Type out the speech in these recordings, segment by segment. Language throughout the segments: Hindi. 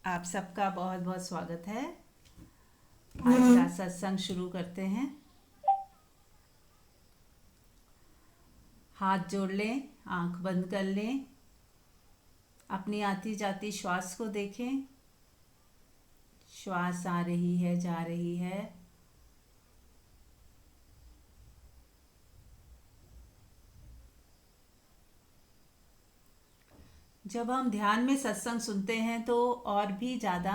आप सबका बहुत बहुत स्वागत है। आज का सत्संग शुरू करते हैं। हाथ जोड़ लें, आंख बंद कर लें, अपनी आती जाती श्वास को देखें। श्वास आ रही है, जा रही है। जब हम ध्यान में सत्संग सुनते हैं तो और भी ज़्यादा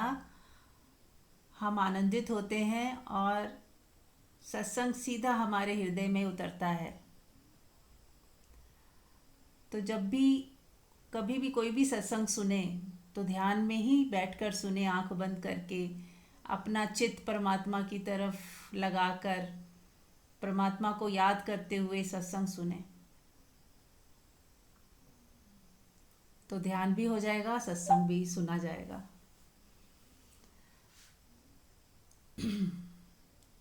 हम आनंदित होते हैं और सत्संग सीधा हमारे हृदय में उतरता है। तो जब भी कभी भी कोई भी सत्संग सुने तो ध्यान में ही बैठकर सुने, आंख बंद करके, अपना चित्त परमात्मा की तरफ लगाकर परमात्मा को याद करते हुए सत्संग सुने। तो ध्यान भी हो जाएगा, सत्संग भी सुना जाएगा।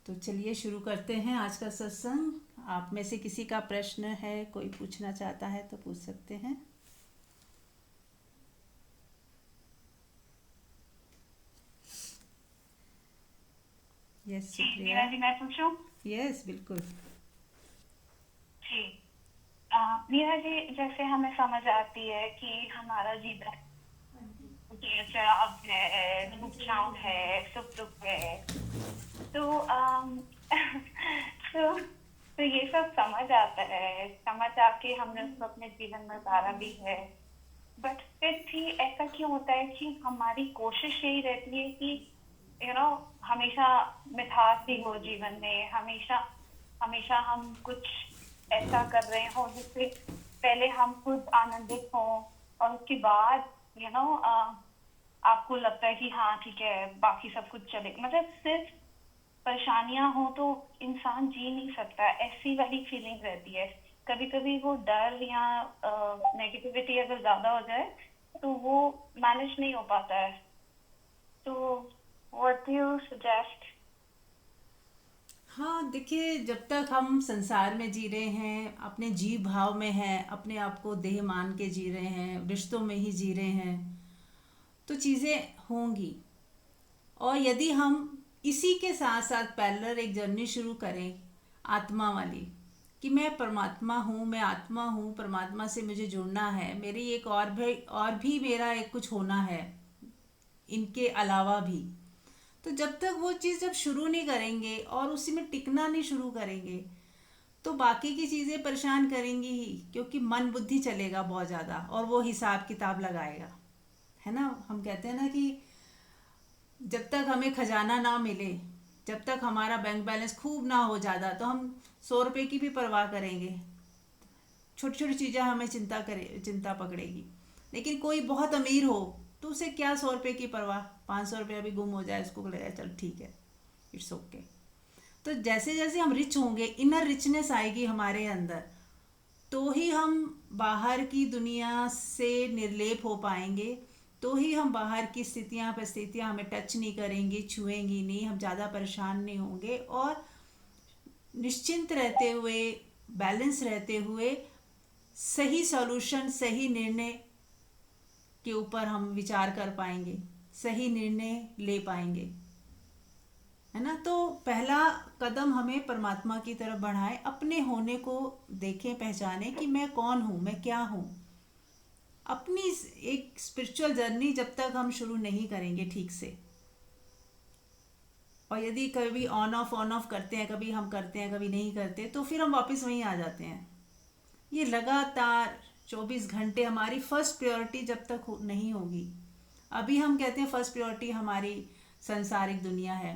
तो चलिए शुरू करते हैं आज का सत्संग। आप में से किसी का प्रश्न है, कोई पूछना चाहता है तो पूछ सकते हैं। यस जी सुप्रिया। मीरा जी, मैं पूछूं? यस बिल्कुल। जी। मीरा जी, जैसे हमें समझ आती है कि हमारा जीवन चढ़ाव है, नुकसान है, सुख दुख है। तो तो तो ये सब समझ आता है, समझ आके हमने उसको अपने जीवन में उतारा भी है। बट फिर भी ऐसा क्यों होता है कि हमारी कोशिश यही रहती है कि हमेशा मिठास ही हो जीवन में, हमेशा हमेशा हम कुछ ऐसा कर रहे हो जिससे पहले हम खुद आनंदित हों और उसके बाद यू नो आपको लगता है कि हाँ ठीक है, बाकी सब कुछ चले, मतलब सिर्फ परेशानियां हो तो इंसान जी नहीं सकता, ऐसी वाली फीलिंग रहती है। कभी कभी वो डर या नेगेटिविटी अगर ज्यादा हो जाए तो वो मैनेज नहीं हो पाता है। तो व्हाट डू यू सजेस्ट? हाँ देखिए, जब तक हम संसार में जी रहे हैं, अपने जीव भाव में हैं, अपने आप को देह मान के जी रहे हैं, रिश्तों में ही जी रहे हैं, तो चीज़ें होंगी। और यदि हम इसी के साथ साथ पैरेलल एक जर्नी शुरू करें आत्मा वाली, कि मैं परमात्मा हूँ, मैं आत्मा हूँ, परमात्मा से मुझे जुड़ना है, मेरी एक और भी मेरा एक कुछ होना है इनके अलावा भी। तो जब तक वो चीज़ जब शुरू नहीं करेंगे और उसी में टिकना नहीं शुरू करेंगे तो बाकी की चीज़ें परेशान करेंगी ही, क्योंकि मन बुद्धि चलेगा बहुत ज़्यादा और वो हिसाब किताब लगाएगा। है ना, हम कहते हैं ना कि जब तक हमें खजाना ना मिले, जब तक हमारा बैंक बैलेंस खूब ना हो ज़्यादा, तो हम 100 रुपये की भी परवाह करेंगे। छोटी छोटी चीज़ें हमें चिंता पकड़ेगी। लेकिन कोई बहुत अमीर हो तो उसे क्या 100 रुपये की परवाह, 500 रुपया भी गुम हो जाए उसको लगेगा चल ठीक है, इट्स ओके। तो जैसे जैसे हम रिच होंगे, इनर रिचनेस आएगी हमारे अंदर, तो ही हम बाहर की दुनिया से निर्लेप हो पाएंगे। तो ही हम बाहर की स्थितियाँ परिस्थितियाँ हमें टच नहीं करेंगी, छुएंगी नहीं, हम ज़्यादा परेशान नहीं होंगे और निश्चिंत रहते हुए, बैलेंस रहते हुए, सही सॉल्यूशन, सही निर्णय के ऊपर हम विचार कर पाएंगे, सही निर्णय ले पाएंगे। है ना, तो पहला कदम हमें परमात्मा की तरफ बढ़ाए, अपने होने को देखें, पहचाने कि मैं कौन हूँ, मैं क्या हूँ। अपनी एक स्पिरिचुअल जर्नी जब तक हम शुरू नहीं करेंगे ठीक से, और यदि कभी ऑन ऑफ करते हैं, कभी हम करते हैं कभी नहीं करते, तो फिर हम वापस वहीं आ जाते हैं। ये लगातार 24 घंटे हमारी फर्स्ट प्रायोरिटी जब तक नहीं होगी। अभी हम कहते हैं फर्स्ट प्रायोरिटी हमारी संसारिक दुनिया है,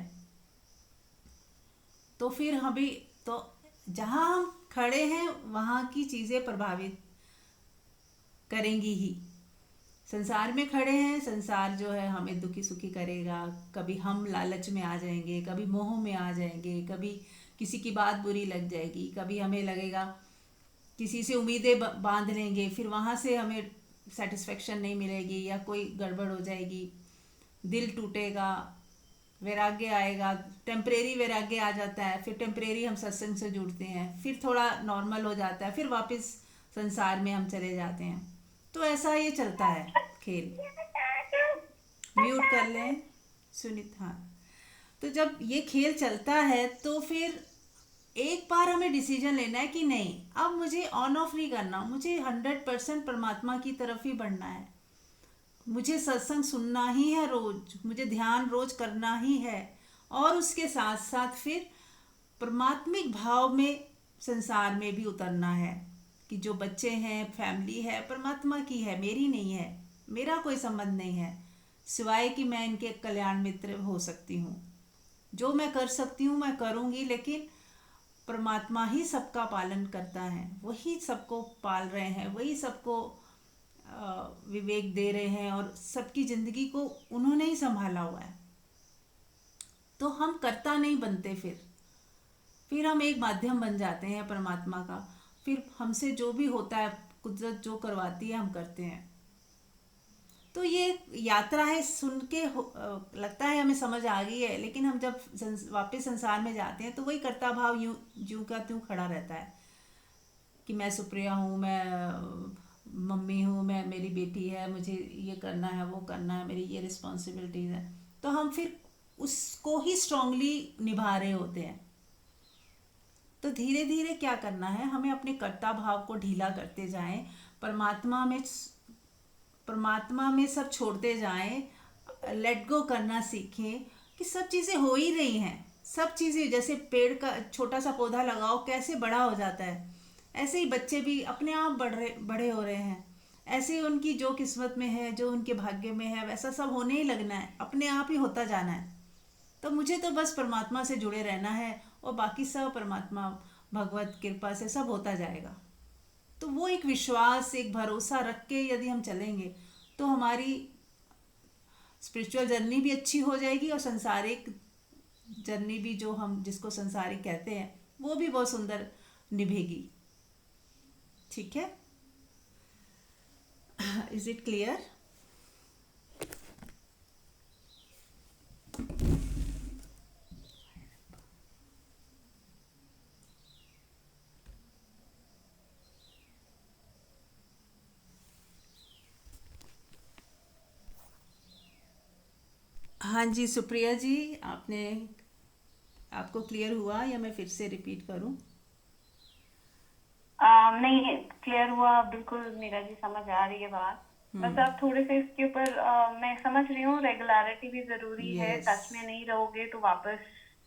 तो फिर अभी तो जहाँ हम खड़े हैं वहाँ की चीज़ें प्रभावित करेंगी ही। संसार में खड़े हैं, संसार जो है हमें दुखी सुखी करेगा। कभी हम लालच में आ जाएंगे, कभी मोह में आ जाएंगे, कभी किसी की बात बुरी लग जाएगी, कभी हमें लगेगा किसी से उम्मीदें बांध लेंगे, फिर वहाँ से हमें सेटिस्फेक्शन नहीं मिलेगी या कोई गड़बड़ हो जाएगी, दिल टूटेगा, वैराग्य आएगा, टेम्परेरी वैराग्य आ जाता है, फिर टेम्परेरी हम सत्संग से जुड़ते हैं, फिर थोड़ा नॉर्मल हो जाता है, फिर वापस संसार में हम चले जाते हैं। तो ऐसा ये चलता है खेल। म्यूट कर लें सुनीत। हाँ, तो जब ये खेल चलता है तो फिर एक बार हमें डिसीजन लेना है कि नहीं, अब मुझे ऑन ऑफ नहीं करना, मुझे 100% परमात्मा की तरफ ही बढ़ना है। मुझे सत्संग सुनना ही है रोज, मुझे ध्यान रोज करना ही है, और उसके साथ साथ फिर परमात्मिक भाव में संसार में भी उतरना है कि जो बच्चे हैं, फैमिली है, परमात्मा की है, मेरी नहीं है, मेरा कोई संबंध नहीं है, सिवाय कि मैं इनके कल्याण मित्र हो सकती हूँ। जो मैं कर सकती हूँ मैं करूँगी, लेकिन परमात्मा ही सबका पालन करता है, वही सबको पाल रहे हैं, वही सबको विवेक दे रहे हैं, और सबकी ज़िंदगी को उन्होंने ही संभाला हुआ है। तो हम कर्ता नहीं बनते, फिर हम एक माध्यम बन जाते हैं परमात्मा का। फिर हमसे जो भी होता है, कुदरत जो करवाती है हम करते हैं। तो ये यात्रा है, सुन के लगता है हमें समझ आ गई है, लेकिन हम जब वापस संसार में जाते हैं तो वही कर्ता भाव यूं ज्यों का त्यों खड़ा रहता है कि मैं सुप्रिया हूँ, मैं मम्मी हूँ, मैं, मेरी बेटी है, मुझे ये करना है, वो करना है, मेरी ये रिस्पॉन्सिबिलिटीज़ है। तो हम फिर उसको ही स्ट्रांगली निभा रहे होते हैं। तो धीरे धीरे क्या करना है, हमें अपने कर्ता भाव को ढीला करते जाएं, परमात्मा में सब छोड़ते जाएं, लेट गो करना सीखें कि सब चीज़ें हो ही रही हैं। सब चीज़ें, जैसे पेड़ का छोटा सा पौधा लगाओ कैसे बड़ा हो जाता है, ऐसे ही बच्चे भी अपने आप बड़े हो रहे हैं। ऐसे ही उनकी जो किस्मत में है, जो उनके भाग्य में है, वैसा सब होने ही लगना है, अपने आप ही होता जाना है। तो मुझे तो बस परमात्मा से जुड़े रहना है, और बाकी सब परमात्मा भगवत कृपा से सब होता जाएगा। तो वो एक विश्वास, एक भरोसा रख के यदि हम चलेंगे तो हमारी स्पिरिचुअल जर्नी भी अच्छी हो जाएगी, और संसारिक जर्नी भी, जो हम जिसको संसारिक कहते हैं, वो भी बहुत सुंदर निभेगी। ठीक है? Is it clear? हाँ जी सुप्रिया जी, आपको क्लियर हुआ या मैं फिर से रिपीट करूं? नहीं, क्लियर हुआ बिल्कुल मीरा जी, समझ आ रही है बात। बस आप थोड़े से इसके ऊपर मैं समझ रही हूँ, रेगुलरिटी भी जरूरी है, यस, टच में नहीं रहोगे तो वापस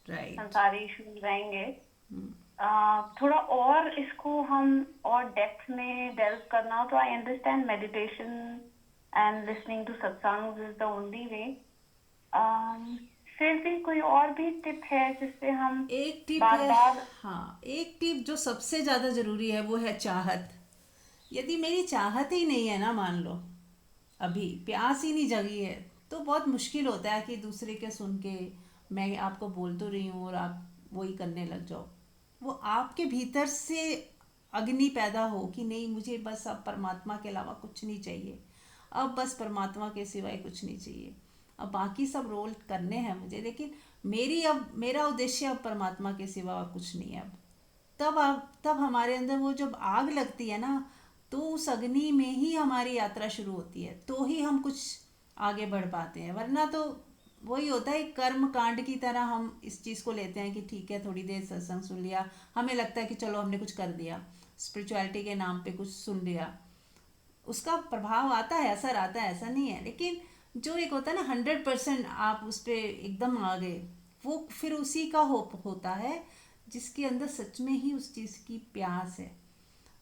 राइट। संसारी इश्यूज रहेंगे। थोड़ा और इसको हम और डेप्थ में डेल्व करना हो तो I understand meditation and listening to satsang is the only way. फिर भी कोई और भी टिप है जिससे हम एक टिप बार है, बार। हाँ, एक टिप जो सबसे ज़्यादा ज़रूरी है वो है चाहत। यदि मेरी चाहत ही नहीं है ना, मान लो अभी प्यास ही नहीं जगी है, तो बहुत मुश्किल होता है कि दूसरे के सुन के मैं आपको बोल तो रही हूँ और आप वही करने लग जाओ। वो आपके भीतर से अग्नि पैदा हो कि नहीं, मुझे बस अब परमात्मा के अलावा कुछ नहीं चाहिए, अब बस परमात्मा के सिवाय कुछ नहीं चाहिए, अब बाकी सब रोल करने हैं मुझे, लेकिन मेरा उद्देश्य अब परमात्मा के सिवा कुछ नहीं है। अब तब हमारे अंदर वो जब आग लगती है ना, तो उस अग्नि में ही हमारी यात्रा शुरू होती है, तो ही हम कुछ आगे बढ़ पाते हैं। वरना तो वही होता है, कर्म कांड की तरह हम इस चीज़ को लेते हैं कि ठीक है, थोड़ी देर सत्संग सुन लिया, हमें लगता है कि चलो हमने कुछ कर दिया, स्पिरिचुअलिटी के नाम पे कुछ सुन लिया, उसका प्रभाव आता है, असर आता है, ऐसा नहीं है। लेकिन जो एक होता है ना 100% आप उस पर एकदम आ गए, वो फिर उसी का होप होता है जिसके अंदर सच में ही उस चीज़ की प्यास है।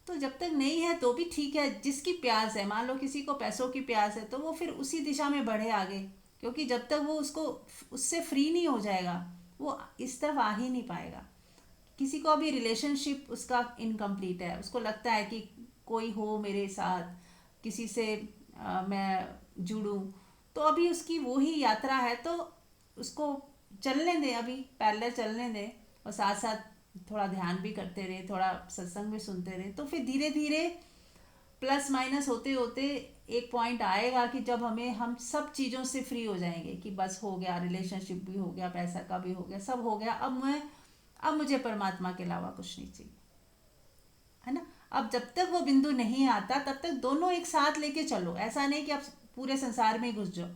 तो जब तक नहीं है तो भी ठीक है, जिसकी प्यास है, मान लो किसी को पैसों की प्यास है, तो वो फिर उसी दिशा में बढ़े आगे, क्योंकि जब तक वो उसको उससे फ्री नहीं हो जाएगा वो इस तरफ आ ही नहीं पाएगा। किसी को अभी रिलेशनशिप उसका इनकम्प्लीट है, उसको लगता है कि कोई हो मेरे साथ, किसी से मैं जुड़ूं, तो अभी उसकी वो ही यात्रा है, तो उसको चलने दें, अभी पैरेलल चलने दें, और साथ साथ थोड़ा ध्यान भी करते रहे, थोड़ा सत्संग भी सुनते रहे, तो फिर धीरे धीरे प्लस माइनस होते होते एक पॉइंट आएगा कि जब हम सब चीज़ों से फ्री हो जाएंगे कि बस हो गया, रिलेशनशिप भी हो गया, पैसा का भी हो गया, सब हो गया, अब मुझे परमात्मा के अलावा कुछ नहीं चाहिए, है ना। अब जब तक वो बिंदु नहीं आता तब तक दोनों एक साथ लेके चलो, ऐसा नहीं कि आप पूरे संसार में ही घुस जाओ,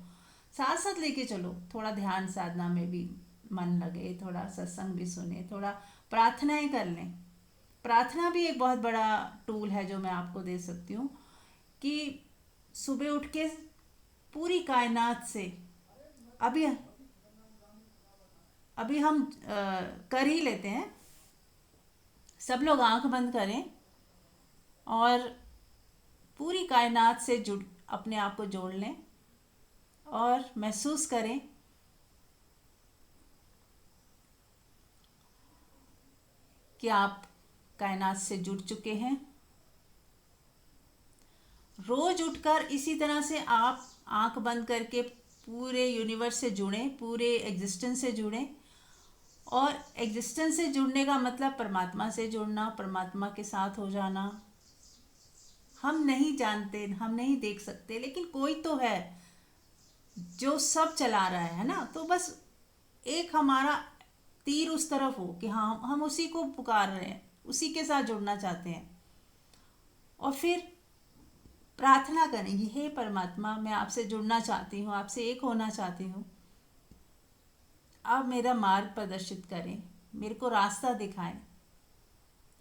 साथ साथ लेके चलो, थोड़ा ध्यान साधना में भी मन लगे, थोड़ा सत्संग भी सुने, थोड़ा प्रार्थनाएं कर लें। प्रार्थना भी एक बहुत बड़ा टूल है जो मैं आपको दे सकती हूँ, कि सुबह उठ के पूरी कायनात से, अभी अभी हम कर ही लेते हैं, सब लोग आंख बंद करें और पूरी कायनात से जुड़, अपने आप को जोड़ लें और महसूस करें कि आप कायनात से जुड़ चुके हैं। रोज उठकर इसी तरह से आप आंख बंद करके पूरे यूनिवर्स से जुड़ें, पूरे एग्जिस्टेंस से जुड़ें। और एग्जिस्टेंस से जुड़ने का मतलब परमात्मा से जुड़ना, परमात्मा के साथ हो जाना। हम नहीं जानते, हम नहीं देख सकते, लेकिन कोई तो है जो सब चला रहा है ना। तो बस एक हमारा तीर उस तरफ हो कि हाँ, हम उसी को पुकार रहे हैं, उसी के साथ जुड़ना चाहते हैं। और फिर प्रार्थना करेंगी, हे परमात्मा, मैं आपसे जुड़ना चाहती हूँ, आपसे एक होना चाहती हूँ। आप मेरा मार्ग प्रदर्शित करें, मेरे को रास्ता दिखाएं।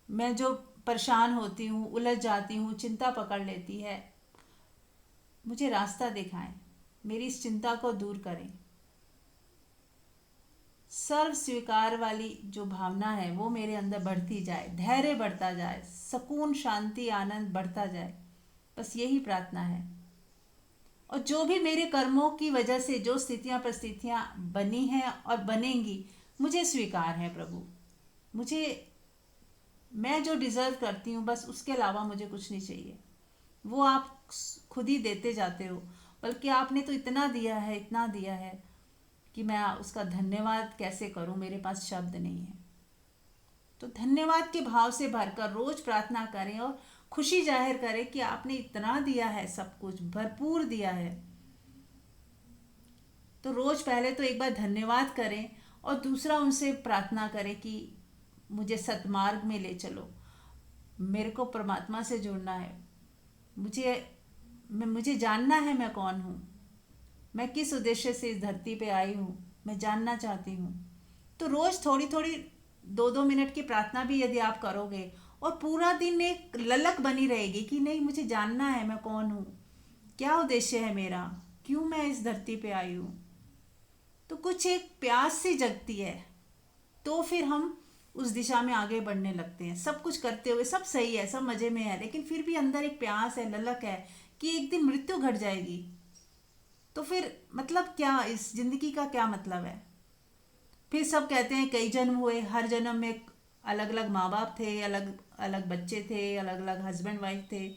मैं जो परेशान होती हूँ, उलझ जाती हूँ, चिंता पकड़ लेती है, मुझे रास्ता दिखाएं, मेरी इस चिंता को दूर करें। सर्व स्वीकार वाली जो भावना है वो मेरे अंदर बढ़ती जाए, धैर्य बढ़ता जाए, सुकून, शांति, आनंद बढ़ता जाए। बस यही प्रार्थना है। और जो भी मेरे कर्मों की वजह से जो स्थितियां परिस्थितियां बनी हैं और बनेंगी, मुझे स्वीकार है प्रभु। मुझे, मैं जो डिज़र्व करती हूँ बस उसके अलावा मुझे कुछ नहीं चाहिए। वो आप खुद ही देते जाते हो, बल्कि आपने तो इतना दिया है, इतना दिया है कि मैं उसका धन्यवाद कैसे करूं, मेरे पास शब्द नहीं है। तो धन्यवाद के भाव से भरकर रोज प्रार्थना करें और खुशी जाहिर करें कि आपने इतना दिया है, सब कुछ भरपूर दिया है। तो रोज पहले तो एक बार धन्यवाद करें और दूसरा उनसे प्रार्थना करें कि मुझे सतमार्ग में ले चलो, मेरे को परमात्मा से जुड़ना है, मुझे जानना है मैं कौन हूँ, मैं किस उद्देश्य से इस धरती पे आई हूँ, मैं जानना चाहती हूँ। तो रोज़ थोड़ी थोड़ी 2-2 मिनट की प्रार्थना भी यदि आप करोगे और पूरा दिन एक ललक बनी रहेगी कि नहीं, मुझे जानना है मैं कौन हूँ, क्या उद्देश्य है मेरा, क्यों मैं इस धरती पे आई हूँ, तो कुछ एक प्यास सी जगती है। तो फिर हम उस दिशा में आगे बढ़ने लगते हैं। सब कुछ करते हुए सब सही है, सब मज़े में है, लेकिन फिर भी अंदर एक प्यास है, ललक है कि एक दिन मृत्यु घट जाएगी। तो फिर मतलब क्या, इस जिंदगी का क्या मतलब है। फिर सब कहते हैं कई जन्म हुए, हर जन्म में अलग अलग माँ बाप थे, अलग अलग बच्चे थे, अलग अलग हस्बैंड वाइफ थे।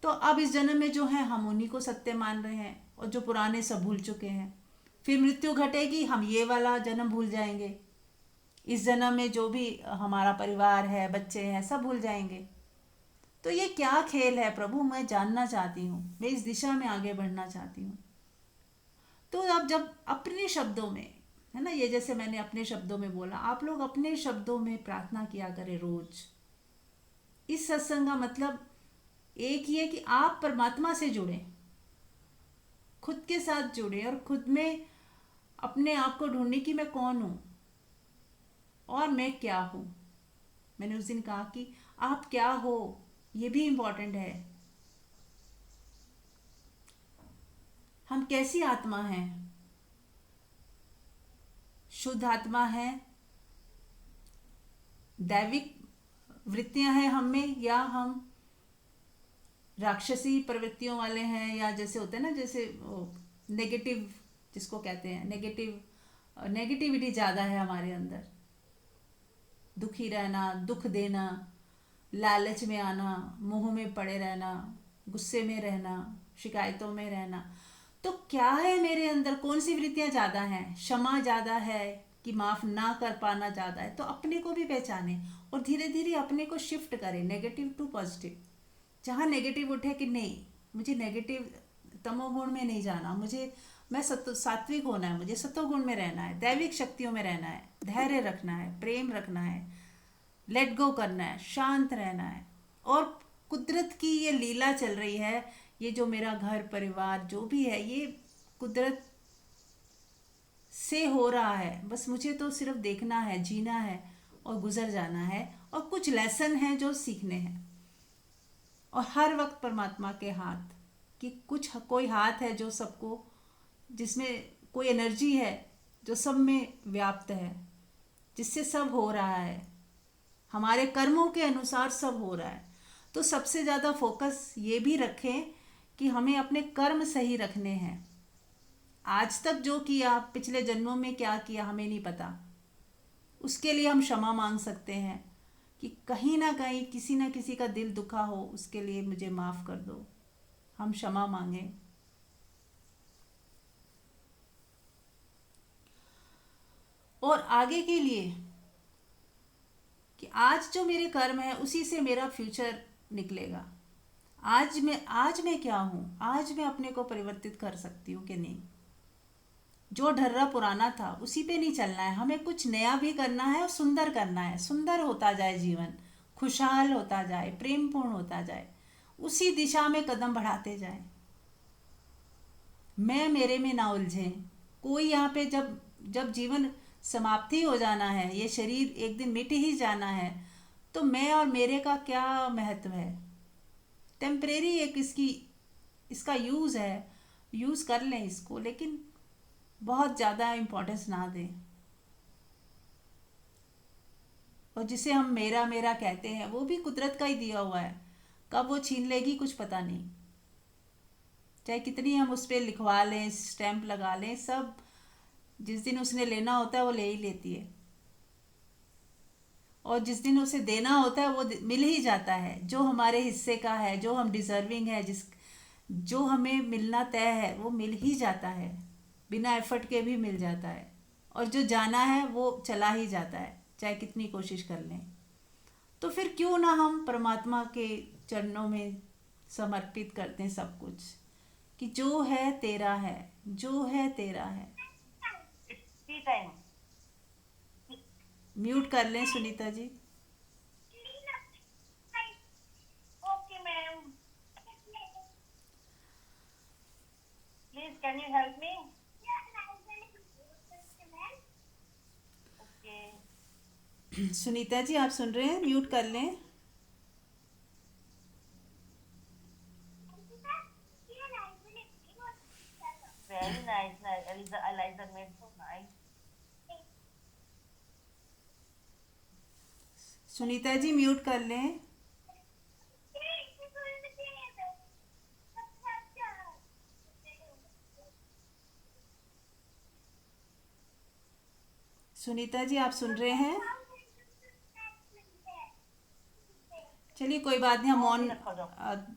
तो अब इस जन्म में जो है हम उन्हीं को सत्य मान रहे हैं और जो पुराने सब भूल चुके हैं। फिर मृत्यु घटेगी, हम ये वाला जन्म भूल जाएंगे। इस जन्म में जो भी हमारा परिवार है, बच्चे हैं, सब भूल जाएंगे। तो ये क्या खेल है प्रभु, मैं जानना चाहती हूँ, मैं इस दिशा में आगे बढ़ना चाहती हूँ। तो अब जब अपने शब्दों में, है ना, ये जैसे मैंने अपने शब्दों में बोला, आप लोग अपने शब्दों में प्रार्थना किया करें रोज। इस सत्संग का मतलब एक ही है कि आप परमात्मा से जुड़ें, खुद के साथ जुड़ें और खुद में अपने आप को ढूंढने की मैं कौन हूँ और मैं क्या हूँ। मैंने उस दिन कहा कि आप क्या हो, ये भी इम्पोर्टेंट है। हम कैसी आत्मा हैं, शुद्ध आत्मा है, दैविक वृत्तियां हैं हम में, या हम राक्षसी प्रवृत्तियों वाले हैं, या जैसे होते हैं ना, जैसे नेगेटिव जिसको कहते हैं, नेगेटिविटी ज़्यादा है हमारे अंदर। दुखी रहना, दुख देना, लालच में आना, मोह में पड़े रहना, गुस्से में रहना, शिकायतों में रहना। तो क्या है मेरे अंदर, कौन सी वृत्तियां ज़्यादा हैं, क्षमा ज़्यादा है कि माफ़ ना कर पाना ज़्यादा है। तो अपने को भी पहचाने और धीरे धीरे अपने को शिफ्ट करें नेगेटिव टू पॉजिटिव। जहाँ नेगेटिव उठे कि नहीं, मुझे नेगेटिव तमोगुण में नहीं जाना, मुझे मैं सात्विक होना है, मुझे सतोगुण में रहना है, दैविक शक्तियों में रहना है, धैर्य रखना है, प्रेम रखना है, लेट गो करना है, शांत रहना है। और कुदरत की ये लीला चल रही है, ये जो मेरा घर परिवार जो भी है, ये कुदरत से हो रहा है, बस मुझे तो सिर्फ देखना है, जीना है और गुजर जाना है। और कुछ लेसन हैं जो सीखने हैं, और हर वक्त परमात्मा के हाथ, कि कुछ कोई हाथ है जो सबको, जिसमें कोई एनर्जी है जो सब में व्याप्त है, जिससे सब हो रहा है, हमारे कर्मों के अनुसार सब हो रहा है। तो सबसे ज़्यादा फोकस ये भी रखें कि हमें अपने कर्म सही रखने हैं। आज तक जो किया, पिछले जन्मों में क्या किया हमें नहीं पता, उसके लिए हम क्षमा मांग सकते हैं कि कहीं ना कहीं किसी ना किसी का दिल दुखा हो, उसके लिए मुझे माफ़ कर दो, हम क्षमा मांगें। और आगे के लिए कि आज जो मेरे कर्म है उसी से मेरा फ्यूचर निकलेगा। आज मैं क्या हूँ, आज मैं अपने को परिवर्तित कर सकती हूँ कि नहीं। जो ढर्रा पुराना था उसी पे नहीं चलना है, हमें कुछ नया भी करना है और सुंदर करना है। सुंदर होता जाए जीवन, खुशहाल होता जाए, प्रेमपूर्ण होता जाए, उसी दिशा में कदम बढ़ाते जाए। मैं मेरे में ना उलझे कोई। यहाँ पे जब जब जीवन समाप्ति हो जाना है, ये शरीर एक दिन मिट ही जाना है, तो मैं और मेरे का क्या महत्व है। टेम्परेरी एक इसका यूज़ है, यूज़ कर लें इसको, लेकिन बहुत ज़्यादा इम्पोर्टेंस ना दें। और जिसे हम मेरा मेरा कहते हैं, वो भी कुदरत का ही दिया हुआ है, कब वो छीन लेगी कुछ पता नहीं। चाहे कितनी हम उस पर लिखवा लें, स्टैंप लगा लें, सब जिस दिन उसने लेना होता है वो ले ही लेती है, और जिस दिन उसे देना होता है वो मिल ही जाता है। जो हमारे हिस्से का है, जो हम डिज़र्विंग है, जो हमें मिलना तय है, वो मिल ही जाता है, बिना एफर्ट के भी मिल जाता है। और जो जाना है वो चला ही जाता है, चाहे कितनी कोशिश कर लें। तो फिर क्यों ना हम परमात्मा के चरणों में समर्पित करते हैं सब कुछ, कि जो है तेरा है, जो है तेरा है। T time. म्यूट कर लें Sunita ji. Okay ma'am, please can you help me? Okay. Sunita ji आप सुन रहे हैं? म्यूट कर लें। Very nice, nice. Eliza made so nice. Sunita ji mute कर लें। सुनीता जी आप सुन रहे हैं? चलिए कोई बात नहीं, हम मौन,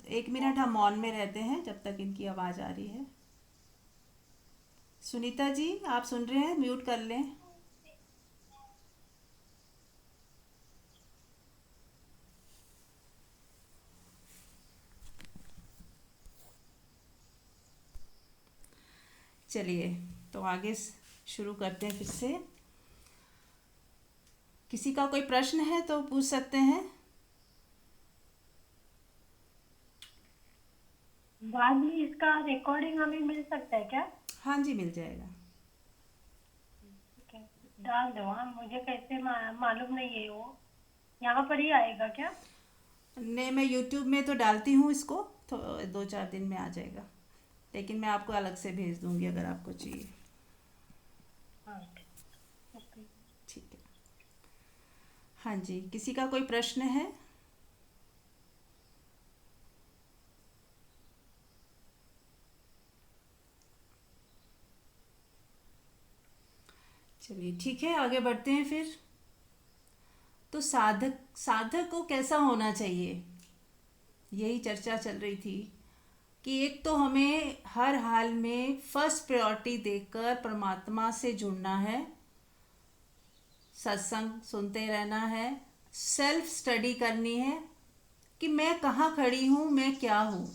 1 मिनट हम मौन में रहते हैं जब तक इनकी आवाज़ आ रही है। सुनीता जी आप सुन रहे हैं? म्यूट कर लें। चलिए तो आगे शुरू करते हैं फिर से। किसी का कोई प्रश्न है तो पूछ सकते हैं। बाद में इसका रिकॉर्डिंग हमें मिल सकता है क्या? हाँ जी मिल जाएगा। ठीक है, डाल दो। हाँ, मुझे कैसे मालूम नहीं है, वो यहाँ पर ही आएगा क्या? नहीं, मैं यूट्यूब में तो डालती हूँ इसको, तो 2-4 दिन में आ जाएगा, लेकिन मैं आपको अलग से भेज दूँगी अगर आपको चाहिए। हाँ ओके। ठीक है। हाँ जी, किसी का कोई प्रश्न है? चलिए ठीक है, आगे बढ़ते हैं फिर। तो साधक साधक को कैसा होना चाहिए, यही चर्चा चल रही थी कि एक तो हमें हर हाल में फर्स्ट प्रायोरिटी देकर परमात्मा से जुड़ना है, सत्संग सुनते रहना है, सेल्फ स्टडी करनी है कि मैं कहाँ खड़ी हूँ, मैं क्या हूँ,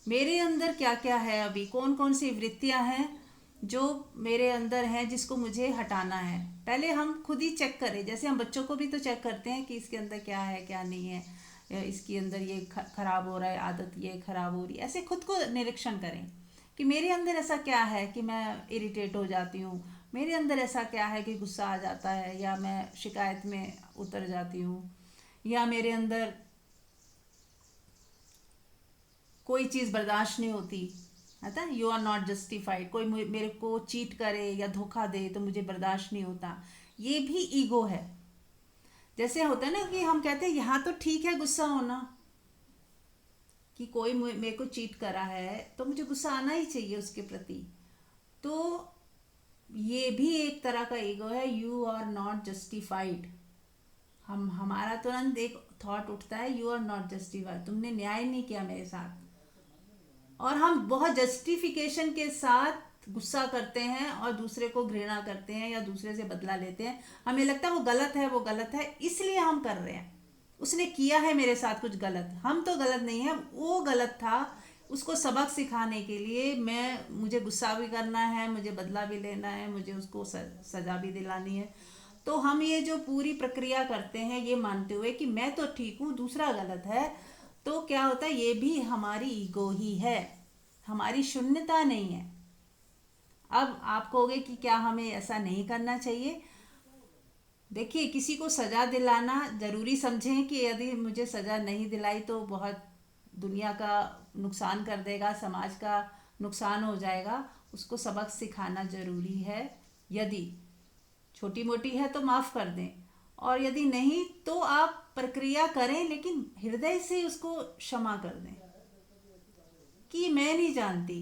मेरे अंदर क्या क्या है, अभी कौन कौन सी वृत्तियाँ हैं जो मेरे अंदर हैं जिसको मुझे हटाना है। पहले हम खुद ही चेक करें, जैसे हम बच्चों को भी तो चेक करते हैं कि इसके अंदर क्या है क्या नहीं है, या इसके अंदर ये खराब हो रहा है, आदत ये खराब हो रही है। ऐसे खुद को निरीक्षण करें कि मेरे अंदर ऐसा क्या है कि मैं इरिटेट हो जाती हूँ, मेरे अंदर ऐसा क्या है कि गुस्सा आ जाता है, या मैं शिकायत में उतर जाती हूँ, या मेरे अंदर कोई चीज़ बर्दाश्त नहीं होती है ना। यू आर नॉट जस्टिफाइड, कोई मेरे को चीट करे या धोखा दे तो मुझे बर्दाश्त नहीं होता, ये भी ईगो है। जैसे होता है ना कि हम कहते हैं यहाँ तो ठीक है गुस्सा होना, कि कोई मेरे को चीट करा है तो मुझे गुस्सा आना ही चाहिए उसके प्रति, तो ये भी एक तरह का ईगो है। यू आर नॉट जस्टिफाइड, हमारा तुरंत एक थॉट उठता है, यू आर नॉट जस्टिफाइड, तुमने न्याय नहीं किया मेरे साथ। और हम बहुत जस्टिफिकेशन के साथ गुस्सा करते हैं और दूसरे को घृणा करते हैं या दूसरे से बदला लेते हैं। हमें लगता है वो गलत है, वो गलत है, इसलिए हम कर रहे हैं, उसने किया है मेरे साथ कुछ गलत, हम तो गलत नहीं है, वो गलत था। उसको सबक सिखाने के लिए मुझे गुस्सा भी करना है, मुझे बदला भी लेना है, मुझे उसको सजा भी दिलानी है। तो हम ये जो पूरी प्रक्रिया करते हैं ये मानते हुए कि मैं तो ठीक हूँ, दूसरा गलत है, तो क्या होता है, ये भी हमारी ईगो ही है, हमारी शून्यता नहीं है। अब आप कहोगे कि क्या हमें ऐसा नहीं करना चाहिए? देखिए, किसी को सज़ा दिलाना ज़रूरी समझें कि यदि मुझे सज़ा नहीं दिलाई तो बहुत दुनिया का नुकसान कर देगा, समाज का नुकसान हो जाएगा, उसको सबक सिखाना ज़रूरी है। यदि छोटी मोटी है तो माफ़ कर दें, और यदि नहीं तो आप प्रक्रिया करें, लेकिन हृदय से उसको क्षमा कर दें कि मैं नहीं जानती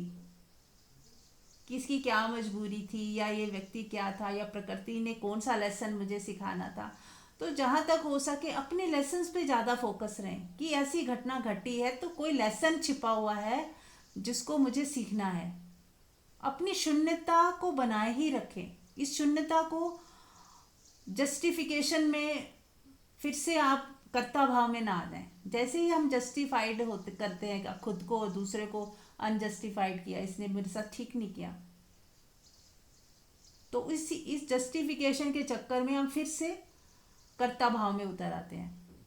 कि इसकी क्या मजबूरी थी, या ये व्यक्ति क्या था, या प्रकृति ने कौन सा लेसन मुझे सिखाना था। तो जहाँ तक हो सके अपने लेसन्स पे ज़्यादा फोकस रहें कि ऐसी घटना घटी है तो कोई लेसन छिपा हुआ है जिसको मुझे सीखना है। अपनी शून्यता को बनाए ही रखें, इस शून्यता को जस्टिफिकेशन में फिर से आप कर्ता भाव में ना आ जाएं। जैसे ही हम जस्टिफाइड होते करते हैं खुद को और दूसरे को अनजस्टिफाइड किया, इसने मेरे साथ ठीक नहीं किया, तो इस जस्टिफिकेशन के चक्कर में हम फिर से कर्ता भाव में उतर आते हैं।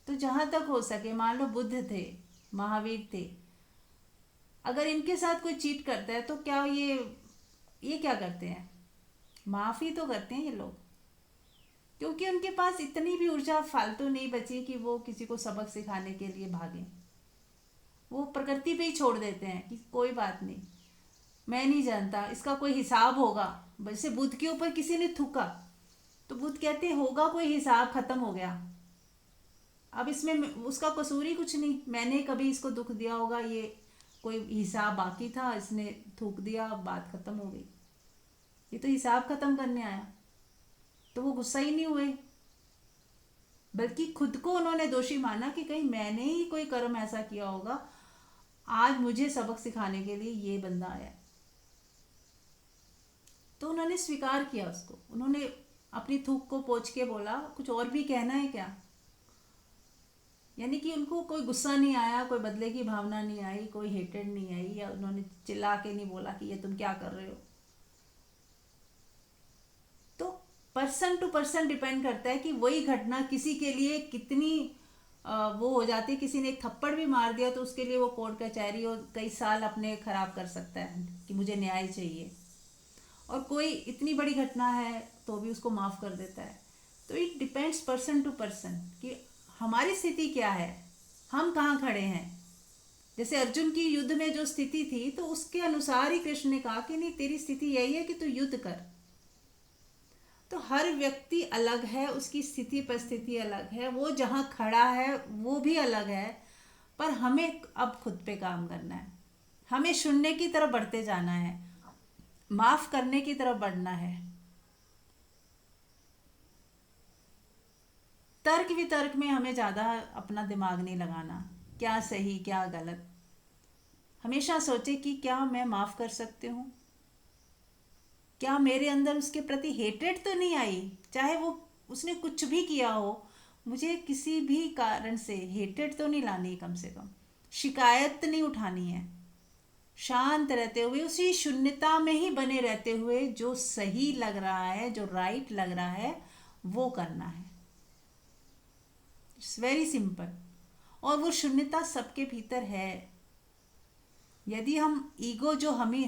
तो जहाँ तक हो सके, मान लो बुद्ध थे, महावीर थे, अगर इनके साथ कोई चीट करता है तो क्या ये क्या करते हैं? माफ़ी तो करते हैं ये लोग, क्योंकि उनके पास इतनी भी ऊर्जा फालतू नहीं बची कि वो किसी को सबक सिखाने के लिए भागें। वो प्रकृति पे ही छोड़ देते हैं कि कोई बात नहीं, मैं नहीं जानता, इसका कोई हिसाब होगा। वैसे बुद्ध के ऊपर किसी ने थूका तो बुद्ध कहते हैं होगा कोई हिसाब, खत्म हो गया, अब इसमें उसका कसूर ही कुछ नहीं, मैंने कभी इसको दुख दिया होगा, ये कोई हिसाब बाकी था, इसने थूक दिया, बात खत्म हो गई, ये तो हिसाब खत्म करने आया। तो वो गुस्सा ही नहीं हुए, बल्कि खुद को उन्होंने दोषी माना कि कहीं मैंने ही कोई कर्म ऐसा किया होगा, आज मुझे सबक सिखाने के लिए ये बंदा आया। तो उन्होंने स्वीकार किया उसको, उन्होंने अपनी थूक को पोंछ के बोला कुछ और भी कहना है क्या। यानी कि उनको कोई गुस्सा नहीं आया, कोई बदले की भावना नहीं आई, कोई हेटेड नहीं आई, या उन्होंने चिल्ला के नहीं बोला कि ये तुम क्या कर रहे हो। तो पर्सन टू पर्सन डिपेंड करता है कि वही घटना किसी के लिए कितनी वो हो जाती है। किसी ने एक थप्पड़ भी मार दिया तो उसके लिए वो कोर्ट कचहरी और कई साल अपने खराब कर सकता है कि मुझे न्याय चाहिए, और कोई इतनी बड़ी घटना है तो भी उसको माफ़ कर देता है। तो it depends person to person कि हमारी स्थिति क्या है, हम कहाँ खड़े हैं। जैसे अर्जुन की युद्ध में जो स्थिति थी तो उसके अनुसार ही कृष्ण ने कहा कि नहीं, तेरी स्थिति यही है कि तू युद्ध कर। तो हर व्यक्ति अलग है, उसकी स्थिति परिस्थिति अलग है, वो जहाँ खड़ा है वो भी अलग है, पर हमें अब खुद पे काम करना है, हमें शून्य की तरफ बढ़ते जाना है, माफ करने की तरफ बढ़ना है। तर्क वितर्क में हमें ज़्यादा अपना दिमाग नहीं लगाना, क्या सही क्या गलत। हमेशा सोचे कि क्या मैं माफ़ कर सकती हूँ, क्या मेरे अंदर उसके प्रति हेट्रेड तो नहीं आई, चाहे वो उसने कुछ भी किया हो, मुझे किसी भी कारण से हेट्रेड तो नहीं लानी, कम से कम शिकायत नहीं उठानी है। शांत रहते हुए उसी शून्यता में ही बने रहते हुए जो सही लग रहा है, जो राइट लग रहा है, वो करना है। It's very simple. और वो शून्यता सबके भीतर है। यदि हम ईगो जो हमें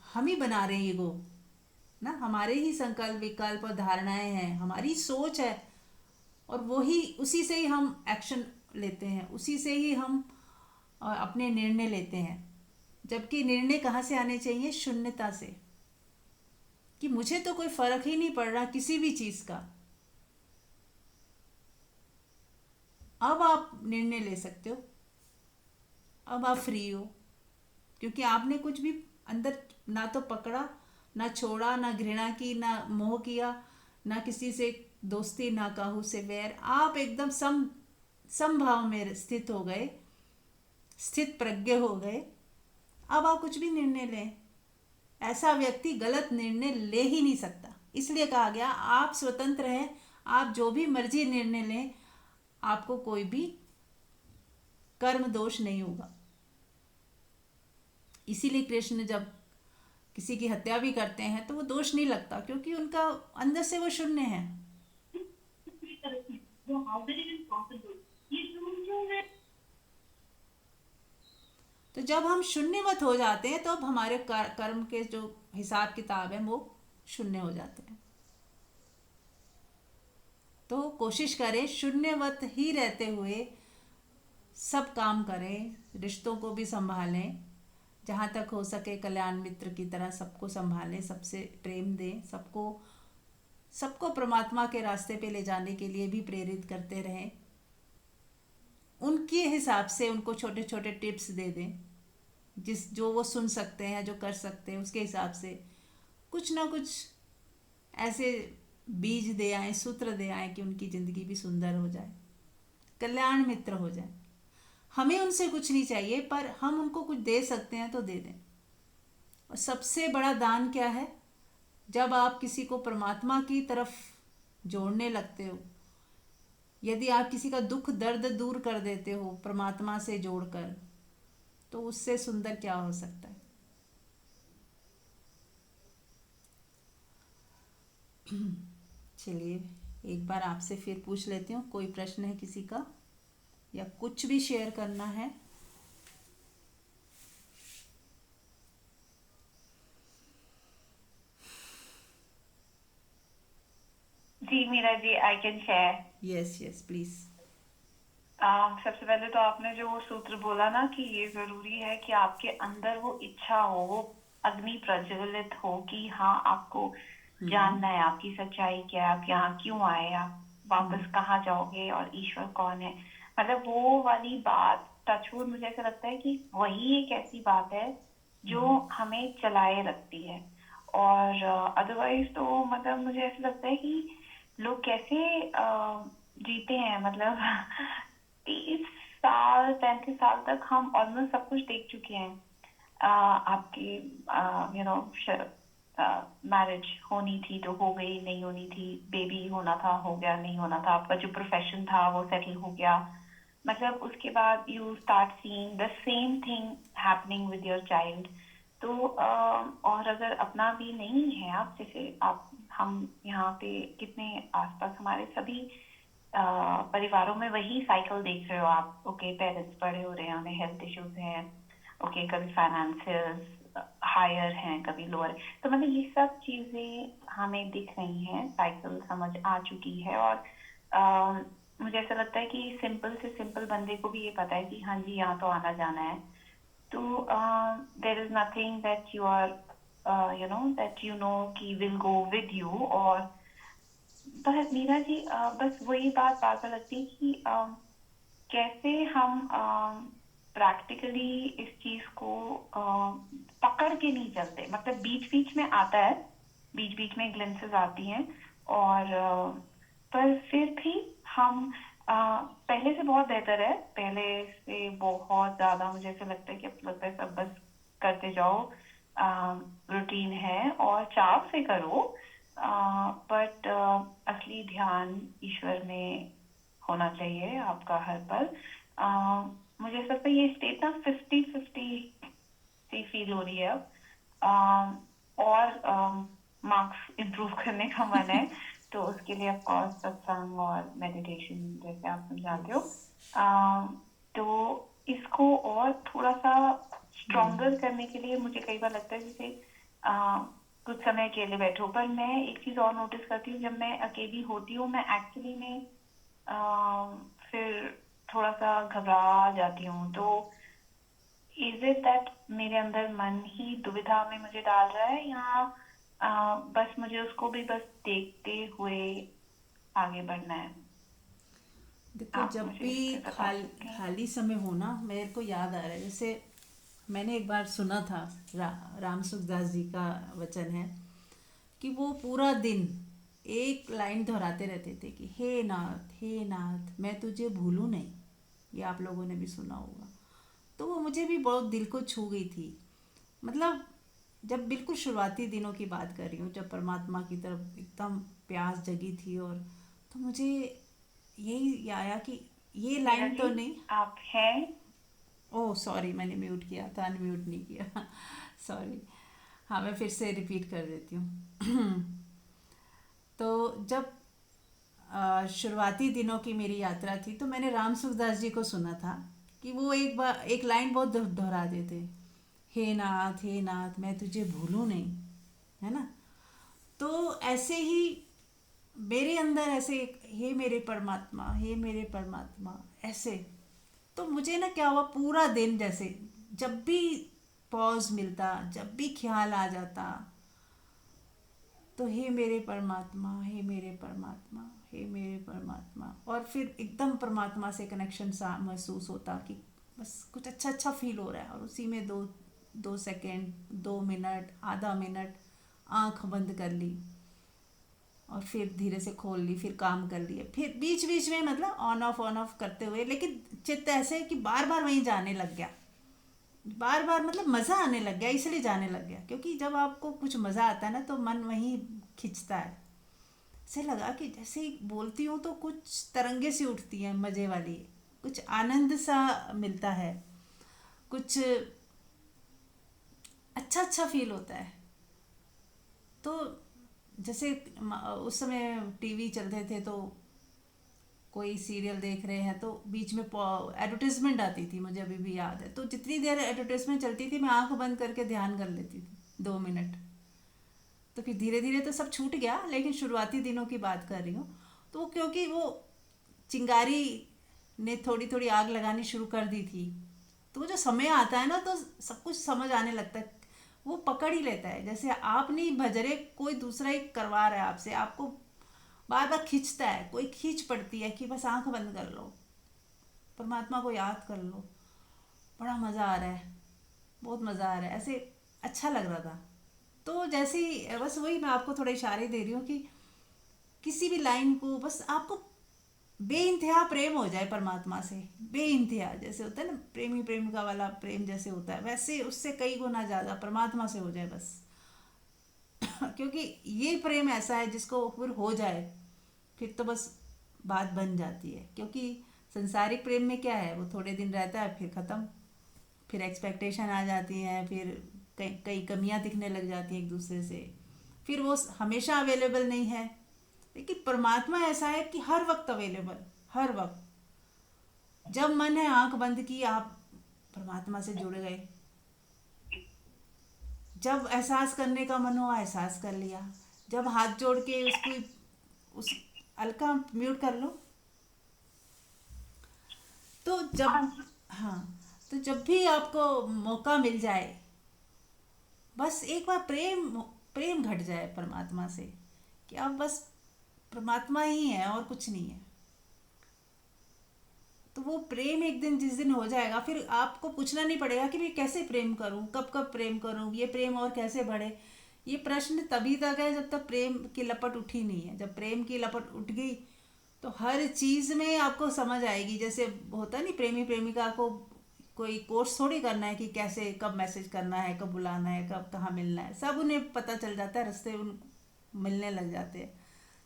हम ही बना रहे हैं ईगो ना, हमारे ही संकल्प विकल्प और धारणाएं हैं, हमारी सोच है, और वही उसी से ही हम एक्शन लेते हैं, उसी से ही हम अपने निर्णय लेते हैं। जबकि निर्णय कहाँ से आने चाहिए? शून्यता से, कि मुझे तो कोई फर्क ही नहीं पड़ रहा किसी भी चीज़ का। अब आप निर्णय ले सकते हो, अब आप फ्री हो, क्योंकि आपने कुछ भी अंदर ना तो पकड़ा, ना छोड़ा, ना घृणा की, ना मोह किया, ना किसी से दोस्ती, ना काहू से वैर। आप एकदम समभाव में स्थित हो गए, स्थित प्रज्ञ हो गए। अब आप कुछ भी निर्णय लें, ऐसा व्यक्ति गलत निर्णय ले ही नहीं सकता। इसलिए कहा गया आप स्वतंत्र हैं, आप जो भी मर्जी निर्णय लें, आपको कोई भी कर्म दोष नहीं होगा। इसीलिए कृष्ण जब किसी की हत्या भी करते हैं तो वो दोष नहीं लगता, क्योंकि उनका अंदर से वो शून्य है। तो जब हम शून्यवत हो जाते हैं तो अब हमारे कर्म के जो हिसाब किताब है वो शून्य हो जाते हैं। तो कोशिश करें शून्यवत ही रहते हुए सब काम करें, रिश्तों को भी संभालें, जहाँ तक हो सके कल्याण मित्र की तरह सबको संभालें, सबसे प्रेम दें, सबको सबको परमात्मा के रास्ते पे ले जाने के लिए भी प्रेरित करते रहें। उनके हिसाब से उनको छोटे छोटे टिप्स दे दें, जो वो सुन सकते हैं, जो कर सकते हैं, उसके हिसाब से कुछ ना कुछ ऐसे बीज दे आए, सूत्र दे आए कि उनकी ज़िंदगी भी सुंदर हो जाए, कल्याण मित्र हो जाए। हमें उनसे कुछ नहीं चाहिए, पर हम उनको कुछ दे सकते हैं तो दे दें। और सबसे बड़ा दान क्या है? जब आप किसी को परमात्मा की तरफ जोड़ने लगते हो, यदि आप किसी का दुख दर्द दूर कर देते हो परमात्मा से जोड़कर, तो उससे सुंदर क्या हो सकता है। चलिए एक बार आपसे फिर पूछ लेती हूँ, कोई प्रश्न है किसी का, या कुछ भी शेयर करना है? जी Meera ji, I can share. Yes yes please. सबसे पहले तो आपने जो वो सूत्र बोला ना कि ये जरूरी है कि आपके अंदर वो इच्छा हो, वो अग्नि प्रज्वलित हो कि हाँ आपको जानना है आपकी सच्चाई क्या है, आप यहाँ क्यों आए, आप वापस कहाँ जाओगे और ईश्वर कौन है। मतलब वो वाली बात टचवुड, मुझे ऐसा लगता है कि वही एक ऐसी बात है जो हमें चलाए रखती है। और अदरवाइज तो मतलब मुझे ऐसा लगता है कि लोग कैसे जीते हैं। मतलब 30 साल 35 साल तक हम ऑलमोस्ट सब कुछ देख चुके हैं। आपकी यू नो मैरिज होनी थी तो हो गई, नहीं होनी थी, बेबी होना था हो गया, नहीं होना था, आपका जो प्रोफेशन था वो सेटल हो गया। मतलब उसके बाद you start seeing the same thing happening with your child. तो और अगर अपना भी नहीं है, आप जैसे आप हम यहाँ पे कितने आसपास हमारे सभी परिवारों में वही साइकिल देख रहे हो आप। ओके, पेरेंट्स बड़े हो रहे हैं, उन्हें हेल्थ इश्यूज हैं, ओके कभी फाइनेंशियल हायर हैं, कभी लोअर। तो मतलब ये सब चीजें हमें दिख रही हैं, साइकिल समझ आ चुकी है। और मुझे ऐसा लगता है कि सिंपल से सिंपल बंदे को भी ये पता है कि हाँ जी यहाँ तो आना जाना है। तो there is nothing that you are that you know कि विल गो विद यू। और बस मीरा जी बस वही बात बात लगती है कि कैसे हम प्रैक्टिकली इस चीज को पकड़ के नहीं चलते। मतलब बीच बीच में आता है, बीच बीच में ग्लिम्सेस आती हैं, और पर फिर भी हम पहले से बहुत बेहतर है, पहले से बहुत ज्यादा। मुझे ऐसा लगता है कि अब लगता है सब बस करते जाओ, रूटीन है और चाव से करो, बट असली ध्यान ईश्वर में होना चाहिए आपका हर पल। मुझे ऐसा लगता है ये स्टेट ना 50-50 सी फील हो रही है अब। और मार्क्स इम्प्रूव करने का मन है तो उसके लिए ऑफ कोर्स सत्संग और मेडिटेशन जैसे आप समझाते हो। तो इसको और थोड़ा सा स्ट्रॉन्गर करने के लिए मुझे कई बार लगता है जैसे आ, कुछ समय अकेले बैठो। पर मैं एक चीज और नोटिस करती हूँ, जब मैं अकेली होती हूँ मैं एक्चुअली में फिर थोड़ा सा घबरा जाती हूँ। तो इज इट दैट मेरे अंदर मन ही दुविधा में मुझे डाल रहा है, या बस मुझे उसको भी बस देखते हुए आगे बढ़ना है? देखो, आप जब मुझे भी इस पे बता सकते हैं? खाली समय हो ना, मेरे को याद आ रहा है, जैसे मैंने एक बार सुना था, राम सुखदास जी का वचन है कि वो पूरा दिन एक लाइन दोहराते रहते थे कि हे नाथ मैं तुझे भूलूं नहीं। ये आप लोगों ने भी सुना होगा। तो वो मुझे भी बहुत दिल को छू गई थी। मतलब जब बिल्कुल शुरुआती दिनों की बात कर रही हूँ, जब परमात्मा की तरफ एकदम प्यास जगी थी, और तो मुझे यही आया कि ये मीरा लाइन जी, तो नहीं। आप हैं? ओह सॉरी, मैंने म्यूट किया था, अनम्यूट नहीं किया। सॉरी। हाँ, मैं फिर से रिपीट कर देती हूँ। तो जब शुरुआती दिनों की मेरी यात्रा थी, तो मैंने राम सुखदास जी को सुना था कि वो एक बार एक लाइन बहुत दोहराते थे, हे नाथ मैं तुझे भूलूं नहीं, है ना। तो ऐसे ही मेरे अंदर ऐसे एक हे मेरे परमात्मा, ऐसे। तो मुझे ना क्या हुआ, पूरा दिन जैसे जब भी पॉज मिलता, जब भी ख्याल आ जाता, तो हे मेरे परमात्मा, हे मेरे परमात्मा, हे मेरे परमात्मा, और फिर एकदम परमात्मा से कनेक्शन सा महसूस होता कि बस कुछ अच्छा अच्छा फील हो रहा है। और उसी में 2 सेकेंड, 2 मिनट, आधा मिनट आंख बंद कर ली, और फिर धीरे से खोल ली, फिर काम कर लिए, फिर बीच बीच में मतलब ऑन ऑफ करते हुए, लेकिन चित्त ऐसे कि बार बार वहीं जाने लग गया। बार बार मतलब मज़ा आने लग गया, इसलिए जाने लग गया क्योंकि जब आपको कुछ मज़ा आता है ना, तो मन वहीं खिंचता है। ऐसे लगा कि जैसे ही बोलती हूँ तो कुछ तरंगे सी उठती हैं मज़े वाली, कुछ आनंद सा मिलता है, कुछ अच्छा अच्छा फील होता है। तो जैसे उस समय टीवी चलते थे, तो कोई सीरियल देख रहे हैं तो बीच में एडवर्टाइजमेंट आती थी, मुझे अभी भी याद है। तो जितनी देर एडवर्टाइजमेंट चलती थी, मैं आंख बंद करके ध्यान कर लेती थी, 2 मिनट। तो फिर धीरे धीरे तो सब छूट गया, लेकिन शुरुआती दिनों की बात कर रही हूँ। तो क्योंकि वो चिंगारी ने थोड़ी थोड़ी आग लगानी शुरू कर दी थी, तो वो जो समय आता है ना, तो सब कुछ समझ आने लगता है। वो पकड़ ही लेता है, जैसे आप नहीं भज रहे, कोई दूसरा ही करवा रहा है आपसे, आपको बार बार खींचता है, कोई खींच पड़ती है कि बस आंख बंद कर लो, परमात्मा को याद कर लो। बड़ा मज़ा आ रहा है, बहुत मज़ा आ रहा है, ऐसे अच्छा लग रहा था। तो जैसे ही बस वही मैं आपको थोड़ा इशारे दे रही हूँ कि किसी भी लाइन को बस आपको बेइंतहा प्रेम हो जाए परमात्मा से। बेइंतहा जैसे होता है ना, प्रेमी प्रेमिका वाला प्रेम जैसे होता है, वैसे उससे कई गुना ज़्यादा परमात्मा से हो जाए बस। क्योंकि ये प्रेम ऐसा है जिसको फिर हो जाए, फिर तो बस बात बन जाती है। क्योंकि संसारिक प्रेम में क्या है, वो थोड़े दिन रहता है फिर ख़त्म, फिर एक्सपेक्टेशन आ जाती हैं, फिर कई कई कमियां दिखने लग जाती हैं एक दूसरे से, फिर वो हमेशा अवेलेबल नहीं है। लेकिन परमात्मा ऐसा है कि हर वक्त अवेलेबल, हर वक्त। जब मन है आंख बंद की, आप परमात्मा से जुड़ गए। जब एहसास करने का मन हुआ, एहसास कर लिया। जब हाथ जोड़ के उसको उस अलका म्यूट कर लो। तो जब, हाँ जी। हाँ, तो जब भी आपको मौका मिल जाए, बस एक बार प्रेम प्रेम घट जाए परमात्मा से, कि आप बस परमात्मा ही है और कुछ नहीं है। तो वो प्रेम एक दिन जिस दिन हो जाएगा, फिर आपको पूछना नहीं पड़ेगा कि मैं कैसे प्रेम करूं, कब कब प्रेम करूं, ये प्रेम और कैसे बढ़े। ये प्रश्न तभी तक है जब तक प्रेम की लपट उठी नहीं है। जब प्रेम की लपट उठ गई, तो हर चीज़ में आपको समझ आएगी। जैसे होता नहीं, प्रेमी प्रेमिका को कोई कोर्स थोड़ी करना है कि कैसे कब मैसेज करना है, कब बुलाना है, कब कहाँ मिलना है, सब उन्हें पता चल जाता है, रास्ते उन मिलने लग जाते हैं।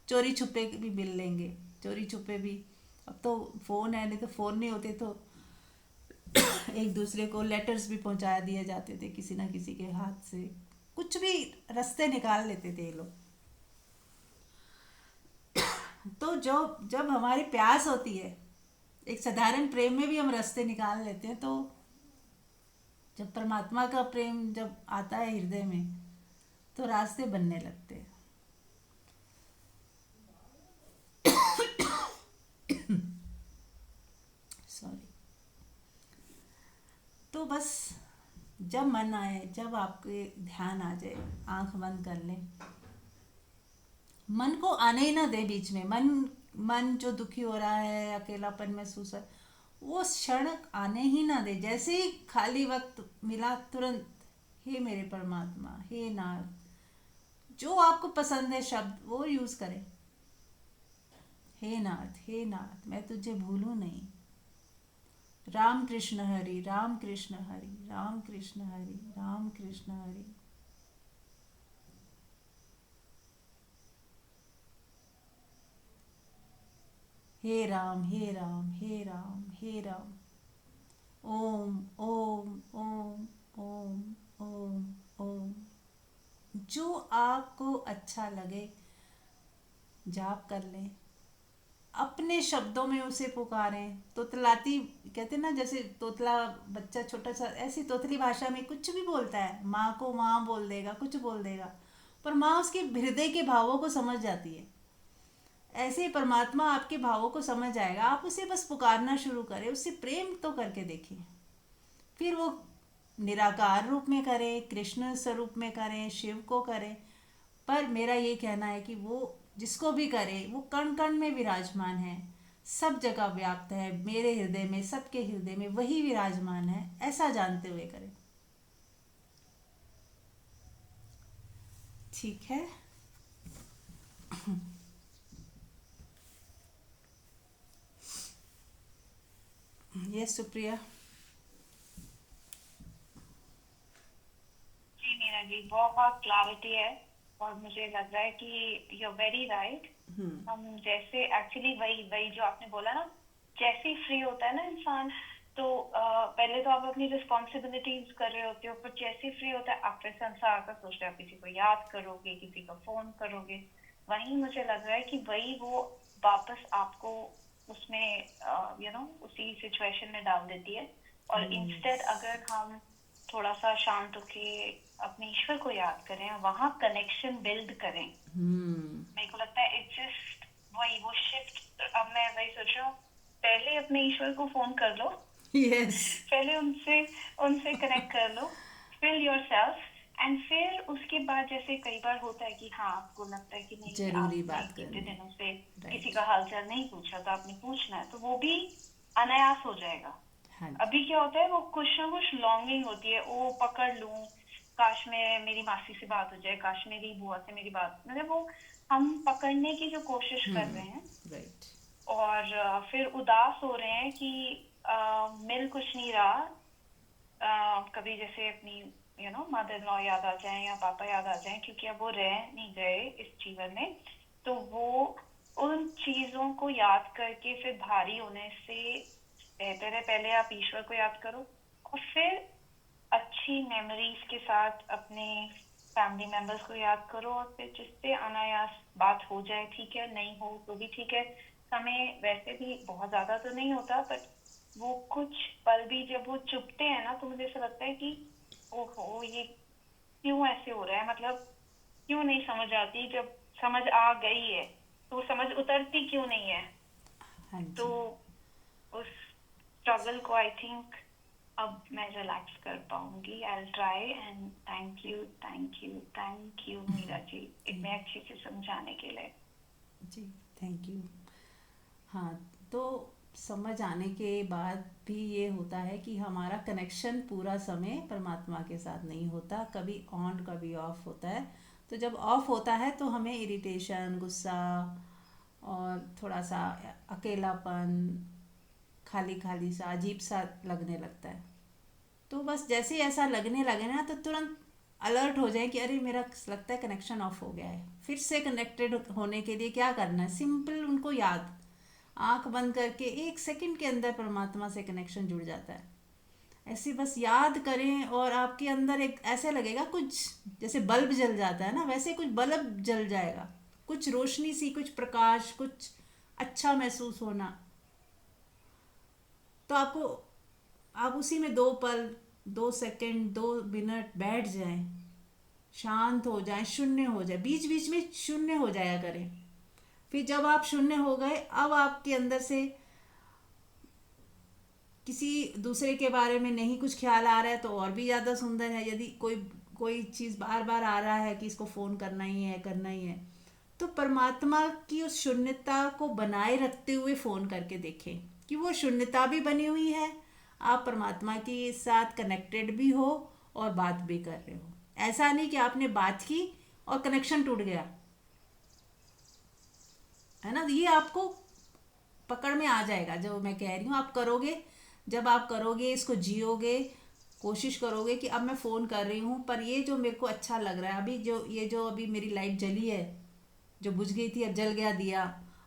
चोरी छुपे भी मिल लेंगे, चोरी छुपे भी। अब तो फ़ोन है, नहीं तो फ़ोन नहीं होते तो एक दूसरे को लेटर्स भी पहुंचा दिए जाते थे किसी ना किसी के हाथ से। कुछ भी रास्ते निकाल लेते थे ये लोग। तो जो जब हमारी प्यास होती है, एक साधारण प्रेम में भी हम रास्ते निकाल लेते हैं। तो जब परमात्मा का प्रेम जब आता है हृदय में, तो रास्ते बनने लगते हैं। सॉरी। तो बस जब मन आए, जब आपके ध्यान आ जाए, आंख बंद कर लें, मन को आने ही ना दे बीच में। मन मन जो दुखी हो रहा है, अकेलापन महसूस है, वो क्षण आने ही ना दे। जैसे ही खाली वक्त मिला तुरंत हे मेरे परमात्मा, हे नाथ, जो आपको पसंद है शब्द वो यूज करें। हे नाथ, हे नाथ, मैं तुझे भूलूं नहीं। राम कृष्ण हरि, राम कृष्ण हरि, राम कृष्ण हरि, राम कृष्ण हरि। हे राम, हे राम, हे राम, हे राम। ओम ओम ओम ओम ओम ओम। जो आपको अच्छा लगे जाप कर लें, अपने शब्दों में उसे पुकारें। तोतलाती कहते हैं ना, जैसे तोतला बच्चा छोटा सा ऐसी तोतली भाषा में कुछ भी बोलता है, माँ को माँ बोल देगा, कुछ बोल देगा, पर माँ उसके हृदय के भावों को समझ जाती है। ऐसे ही परमात्मा आपके भावों को समझ आएगा। आप उसे बस पुकारना शुरू करें, उससे प्रेम तो करके देखिए। फिर वो निराकार रूप में करें, कृष्ण स्वरूप में करें, शिव को करें, पर मेरा ये कहना है कि वो जिसको भी करे वो कण कण में विराजमान है, सब जगह व्याप्त है, मेरे हृदय में, सबके हृदय में वही विराजमान है, ऐसा जानते हुए करें। ठीक है। यस सुप्रिया। जी मीरा जी, बहुत क्लैरिटी है और मुझे लग रहा है कि यू आर वेरी राइट। हम जैसे एक्चुअली वही वही जो आपने बोला ना, जैसे ही फ्री होता है ना इंसान, तो पहले तो आप अपनी रिस्पॉन्सिबिलिटीज कर रहे होते हो, पर जैसे ही फ्री होता है आप फिर संसार का सोच रहे हो, किसी को याद करोगे, किसी को फोन करोगे। वहीं मुझे लग रहा है कि वही वो वापस आपको उसमें उसी सिचुएशन में डाल देती है। और इंस्टेड अगर हम थोड़ा सा शांत होके अपने ईश्वर को याद करें, वहां कनेक्शन बिल्ड करें, मेरे को लगता है इट्स जस्ट वही वो शिफ्ट। अब मैं वही सोच रहा हूँ, पहले अपने ईश्वर को फोन कर लो, यस। पहले उनसे उनसे कनेक्ट कर लो, फिल योरसेल्फ, एंड फिर उसके बाद जैसे कई बार होता है कि हाँ आपको लगता है कि नहीं जरूरी आपने बात इतने करनी। दिनों से किसी राइट। का हालचाल नहीं पूछा, तो आपने पूछना है, तो वो भी अनायास हो जाएगा। हाँ जी। अभी क्या होता है, वो कुछ ना कुछ लॉन्गिंग होती है, वो पकड़ लूं, काश में मेरी मासी से बात हो जाए, काश मेरी बुआ से मेरी बात, मतलब वो हम पकड़ने की जो कोशिश कर रहे हैं। राइट। और फिर उदास हो रहे हैं कि मिल कुछ नहीं रहा। कभी जैसे अपनी मदर इन लॉ याद आ जाए या पापा याद आ जाए, क्योंकि अब वो रह नहीं गए इस जीवन में, तो वो उन चीजों को याद करके फिर भारी होने से बेहतर है पहले आप ईश्वर को याद करो, और फिर अच्छी मेमोरीज के साथ अपने फैमिली मेंबर्स को याद करो, और फिर जिससे अनायास बात हो जाए, ठीक है, नहीं हो तो भी ठीक है। समय वैसे भी बहुत ज्यादा तो नहीं होता, बट वो कुछ पल भी जब वो चुपते हैं ना, तो मुझे ऐसा लगता है कि ओहो ये क्यों ऐसे हो रहा है, मतलब क्यों नहीं समझ आती, जब समझ आ गई है तो वो समझ उतरती क्यों नहीं है। हाँ तो जी। उस स्ट्रगल को आई थिंक अब मैं रिलैक्स कर पाऊंगी। I try, and thank you Meera ji, इतने अच्छे से समझाने के लिए। जी थैंक यू। हाँ, तो समझ आने के बाद भी ये होता है कि हमारा कनेक्शन पूरा समय परमात्मा के साथ नहीं होता, कभी ऑन कभी ऑफ होता है। तो जब ऑफ होता है तो हमें इरिटेशन, गुस्सा और थोड़ा सा अकेलापन, खाली खाली सा अजीब सा लगने लगता है। तो बस जैसे ही ऐसा लगने लगे ना, तो तुरंत अलर्ट हो जाए कि अरे मेरा लगता है कनेक्शन ऑफ हो गया है। फिर से कनेक्टेड होने के लिए क्या करना है, सिंपल उनको याद, आंख बंद करके 1 सेकंड के अंदर परमात्मा से कनेक्शन जुड़ जाता है। ऐसे बस याद करें और आपके अंदर एक ऐसे लगेगा, कुछ जैसे बल्ब जल जाता है ना, वैसे कुछ बल्ब जल जाएगा, कुछ रोशनी सी, कुछ प्रकाश, कुछ अच्छा महसूस होना। तो आपको, आप उसी में 2 पल, 2 सेकंड, 2 मिनट बैठ जाएं, शांत हो जाए, शून्य हो जाए, बीच बीच में शून्य हो जाया करें। फिर जब आप शून्य हो गए, अब आपके अंदर से किसी दूसरे के बारे में नहीं कुछ ख्याल आ रहा है तो और भी ज़्यादा सुंदर है। यदि कोई कोई चीज़ बार बार आ रहा है कि इसको फ़ोन करना ही है, करना ही है, तो परमात्मा की उस शून्यता को बनाए रखते हुए फ़ोन करके देखें कि वो शून्यता भी बनी हुई है, आप परमात्मा के साथ कनेक्टेड भी हो और बात भी कर रहे हो। ऐसा नहीं कि आपने बात की और कनेक्शन टूट गया, है ना। ये आपको पकड़ में आ जाएगा जो मैं कह रही हूँ। आप करोगे, जब आप करोगे, इसको जियोगे, कोशिश करोगे कि अब मैं फ़ोन कर रही हूँ पर ये जो मेरे को अच्छा लग रहा है, अभी जो ये जो अभी मेरी लाइट जली है, जो बुझ गई थी अब जल गया दिया,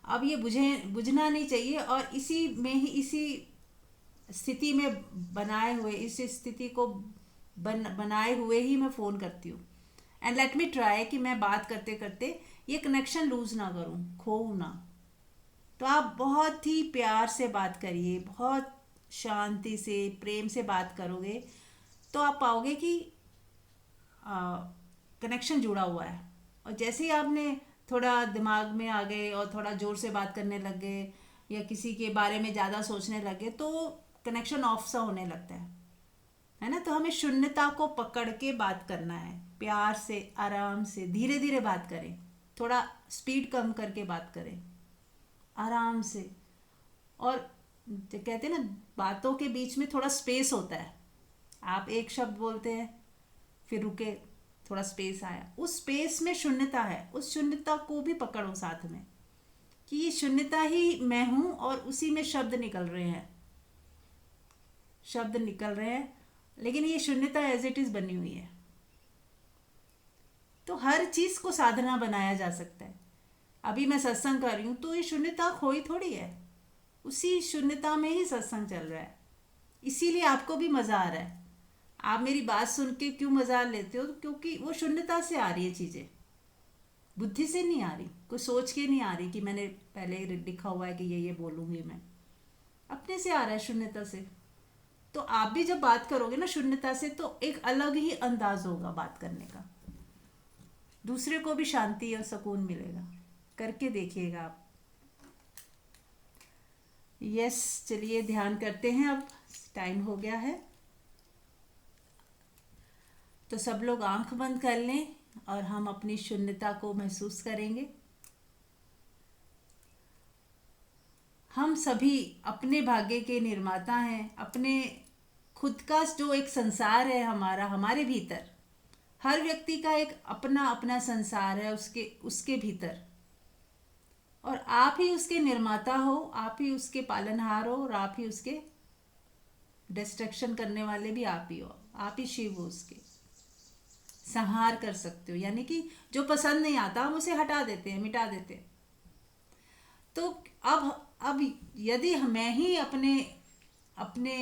अब ये बुझना नहीं चाहिए, और इसी में ही, इसी स्थिति में बनाए हुए, इस स्थिति को बनाए हुए ही मैं फ़ोन करती हूँ। एंड लेट मी ट्राई कि मैं बात करते करते ये कनेक्शन लूज़ ना करूँ, खोऊँ ना। तो आप बहुत ही प्यार से बात करिए, बहुत शांति से, प्रेम से बात करोगे तो आप पाओगे कि कनेक्शन जुड़ा हुआ है। और जैसे ही आपने थोड़ा दिमाग में आ गए और थोड़ा ज़ोर से बात करने लग गए या किसी के बारे में ज़्यादा सोचने लगे तो कनेक्शन ऑफ सा होने लगता है ना। तो हमें शून्यता को पकड़ के बात करना है, प्यार से, आराम से, धीरे धीरे बात करें, थोड़ा स्पीड कम करके बात करें, आराम से। और जो कहते हैं ना, बातों के बीच में थोड़ा स्पेस होता है। आप एक शब्द बोलते हैं, फिर रुके, थोड़ा स्पेस आया, उस स्पेस में शून्यता है, उस शून्यता को भी पकड़ो साथ में कि ये शून्यता ही मैं हूँ और उसी में शब्द निकल रहे हैं, शब्द निकल रहे हैं, लेकिन ये शून्यता एज इट इज़ बनी हुई है। तो हर चीज़ को साधना बनाया जा सकता है। अभी मैं सत्संग कर रही हूँ तो ये शून्यता खोई थोड़ी है, उसी शून्यता में ही सत्संग चल रहा है, इसीलिए आपको भी मज़ा आ रहा है। आप मेरी बात सुन के क्यों मज़ा लेते हो? क्योंकि वो शून्यता से आ रही है चीज़ें, बुद्धि से नहीं आ रही, कोई सोच के नहीं आ रही कि मैंने पहले लिखा हुआ है कि ये बोलूँगी मैं, अपने से आ रहा है, शून्यता से। तो आप भी जब बात करोगे ना शून्यता से तो एक अलग ही अंदाज होगा बात करने का, दूसरे को भी शांति और सुकून मिलेगा। करके देखिएगा आप। यस, चलिए ध्यान करते हैं, अब टाइम हो गया है। तो सब लोग आंख बंद कर लें और हम अपनी शून्यता को महसूस करेंगे। हम सभी अपने भाग्य के निर्माता हैं, अपने खुद का जो एक संसार है हमारा, हमारे भीतर हर व्यक्ति का एक अपना अपना संसार है, उसके भीतर, और आप ही उसके निर्माता हो, आप ही उसके पालनहार हो, और आप ही उसके डिस्ट्रक्शन करने वाले भी आप ही हो, आप ही शिव हो, उसके संहार कर सकते हो। यानी कि जो पसंद नहीं आता हम उसे हटा देते हैं, मिटा देते हैं। तो अब यदि मैं ही अपने अपने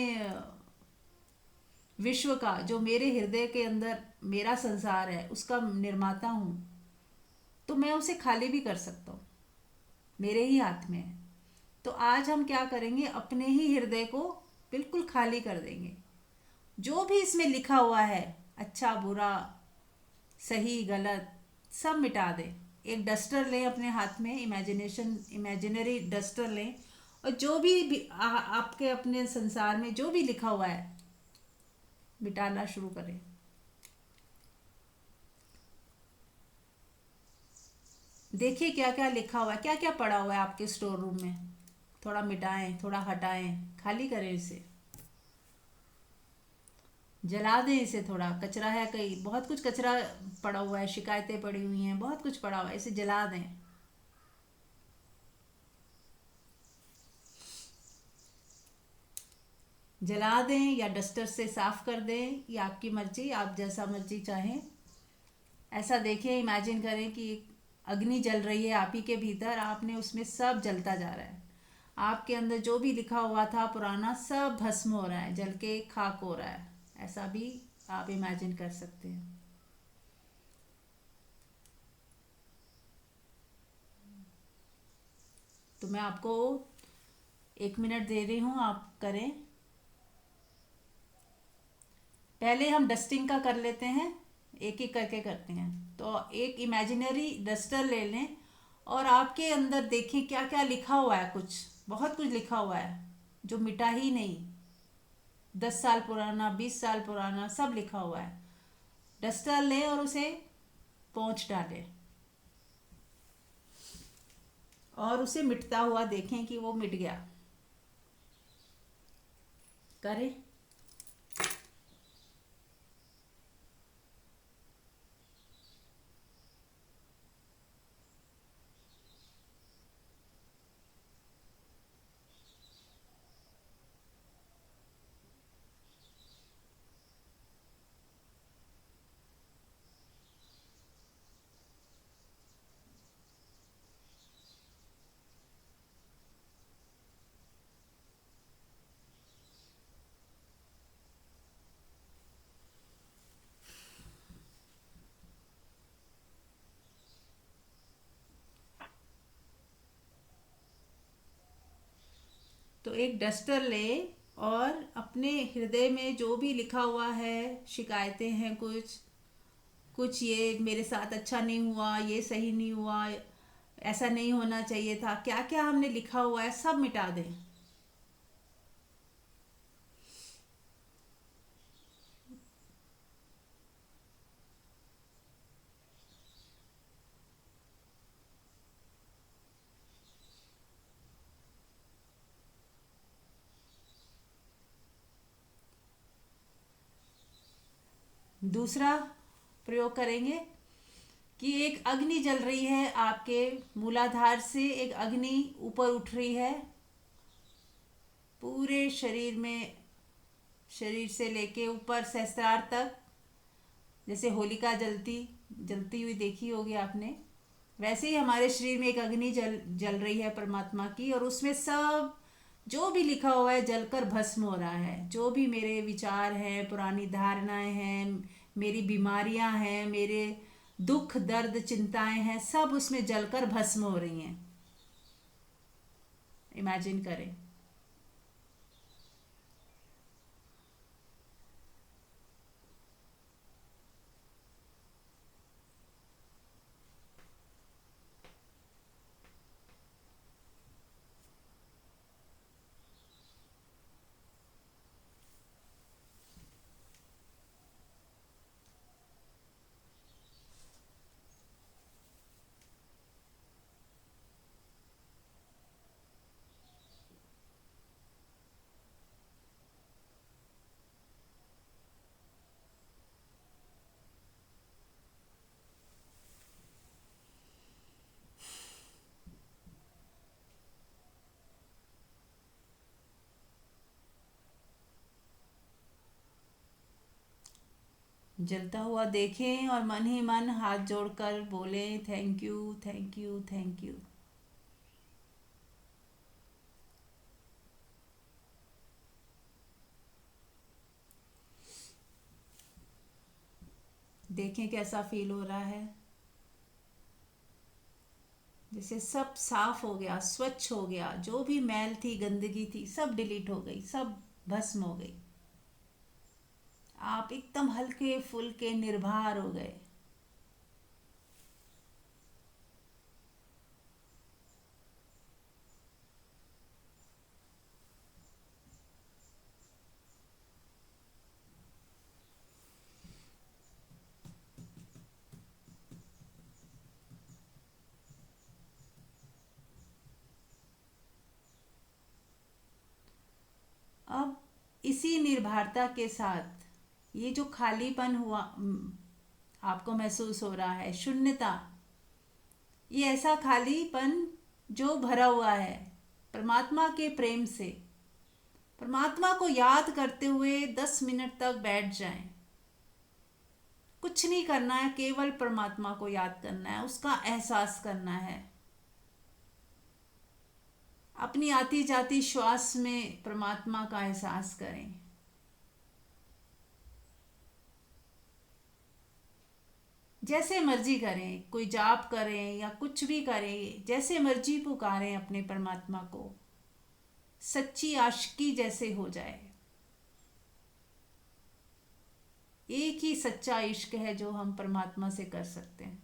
विश्व का, जो मेरे हृदय के अंदर मेरा संसार है, उसका निर्माता हूँ, तो मैं उसे खाली भी कर सकता हूँ, मेरे ही हाथ में है। तो आज हम क्या करेंगे, अपने ही हृदय को बिल्कुल खाली कर देंगे। जो भी इसमें लिखा हुआ है, अच्छा बुरा, सही गलत, सब मिटा दें। एक डस्टर लें अपने हाथ में, इमेजिनरी डस्टर लें, और जो भी आपके अपने संसार में जो भी लिखा हुआ है मिटाना शुरू करें। देखिए क्या क्या लिखा हुआ है, क्या क्या पड़ा हुआ है आपके स्टोर रूम में, थोड़ा मिटाएं, थोड़ा हटाएं, खाली करें इसे, जला दें इसे। थोड़ा कचरा है, कहीं बहुत कुछ कचरा पड़ा हुआ है, शिकायतें पड़ी हुई हैं, बहुत कुछ पड़ा हुआ है, इसे जला दें। जला दें या डस्टर से साफ कर दें, या आपकी मर्जी, आप जैसा मर्जी चाहें। ऐसा देखिए, इमेजिन करें कि अग्नि जल रही है आप ही के भीतर, आपने उसमें सब जलता जा रहा है, आपके अंदर जो भी लिखा हुआ था पुराना सब भस्म हो रहा है, जल के खाक हो रहा है। ऐसा भी आप इमेजिन कर सकते हैं। तो मैं आपको 1 मिनट दे रही हूँ, आप करें। पहले हम डस्टिंग का कर लेते हैं, एक एक करके करते हैं। तो एक इमेजिनरी डस्टर ले लें और आपके अंदर देखें क्या क्या लिखा हुआ है। कुछ बहुत कुछ लिखा हुआ है जो मिटा ही नहीं। 10 साल पुराना, 20 साल पुराना, सब लिखा हुआ है। डस्टर लें और उसे पोंछ डालें और उसे मिटता हुआ देखें कि वो मिट गया। करें। तो एक डस्टर ले और अपने हृदय में जो भी लिखा हुआ है, शिकायतें हैं कुछ कुछ, ये मेरे साथ अच्छा नहीं हुआ, ये सही नहीं हुआ, ऐसा नहीं होना चाहिए था, क्या क्या हमने लिखा हुआ है सब मिटा दें। दूसरा प्रयोग करेंगे कि एक अग्नि जल रही है आपके मूलाधार से। एक अग्नि ऊपर उठ रही है पूरे शरीर में, शरीर से लेके ऊपर सहस्त्रार तक। जैसे होलिका जलती जलती हुई देखी होगी आपने, वैसे ही हमारे शरीर में एक अग्नि जल जल रही है परमात्मा की, और उसमें सब जो भी लिखा हुआ है जलकर भस्म हो रहा है। जो भी मेरे विचार हैं, पुरानी धारणाएं हैं, मेरी बीमारियां हैं, मेरे दुख दर्द चिंताएं हैं, सब उसमें जलकर भस्म हो रही हैं। इमेजिन करें। जलता हुआ देखें और मन ही मन हाथ जोड़कर बोलें, thank you, thank you, thank you. देखें कैसा फील हो रहा है। जैसे सब साफ हो गया, स्वच्छ हो गया, जो भी मैल थी, गंदगी थी, सब डिलीट हो गई, सब भस्म हो गई। आप एकदम हल्के फुल्के निर्भर हो गए। अब इसी निर्भरता के साथ ये जो खालीपन हुआ आपको महसूस हो रहा है, शून्यता, ये ऐसा खालीपन जो भरा हुआ है परमात्मा के प्रेम से। परमात्मा को याद करते हुए 10 मिनट तक बैठ जाएं। कुछ नहीं करना है, केवल परमात्मा को याद करना है, उसका एहसास करना है। अपनी आती जाती श्वास में परमात्मा का एहसास करें। जैसे मर्जी करें, कोई जाप करें या कुछ भी करें, जैसे मर्जी पुकारें अपने परमात्मा को, सच्ची आशिकी जैसे हो जाए। एक ही सच्चा इश्क है जो हम परमात्मा से कर सकते हैं।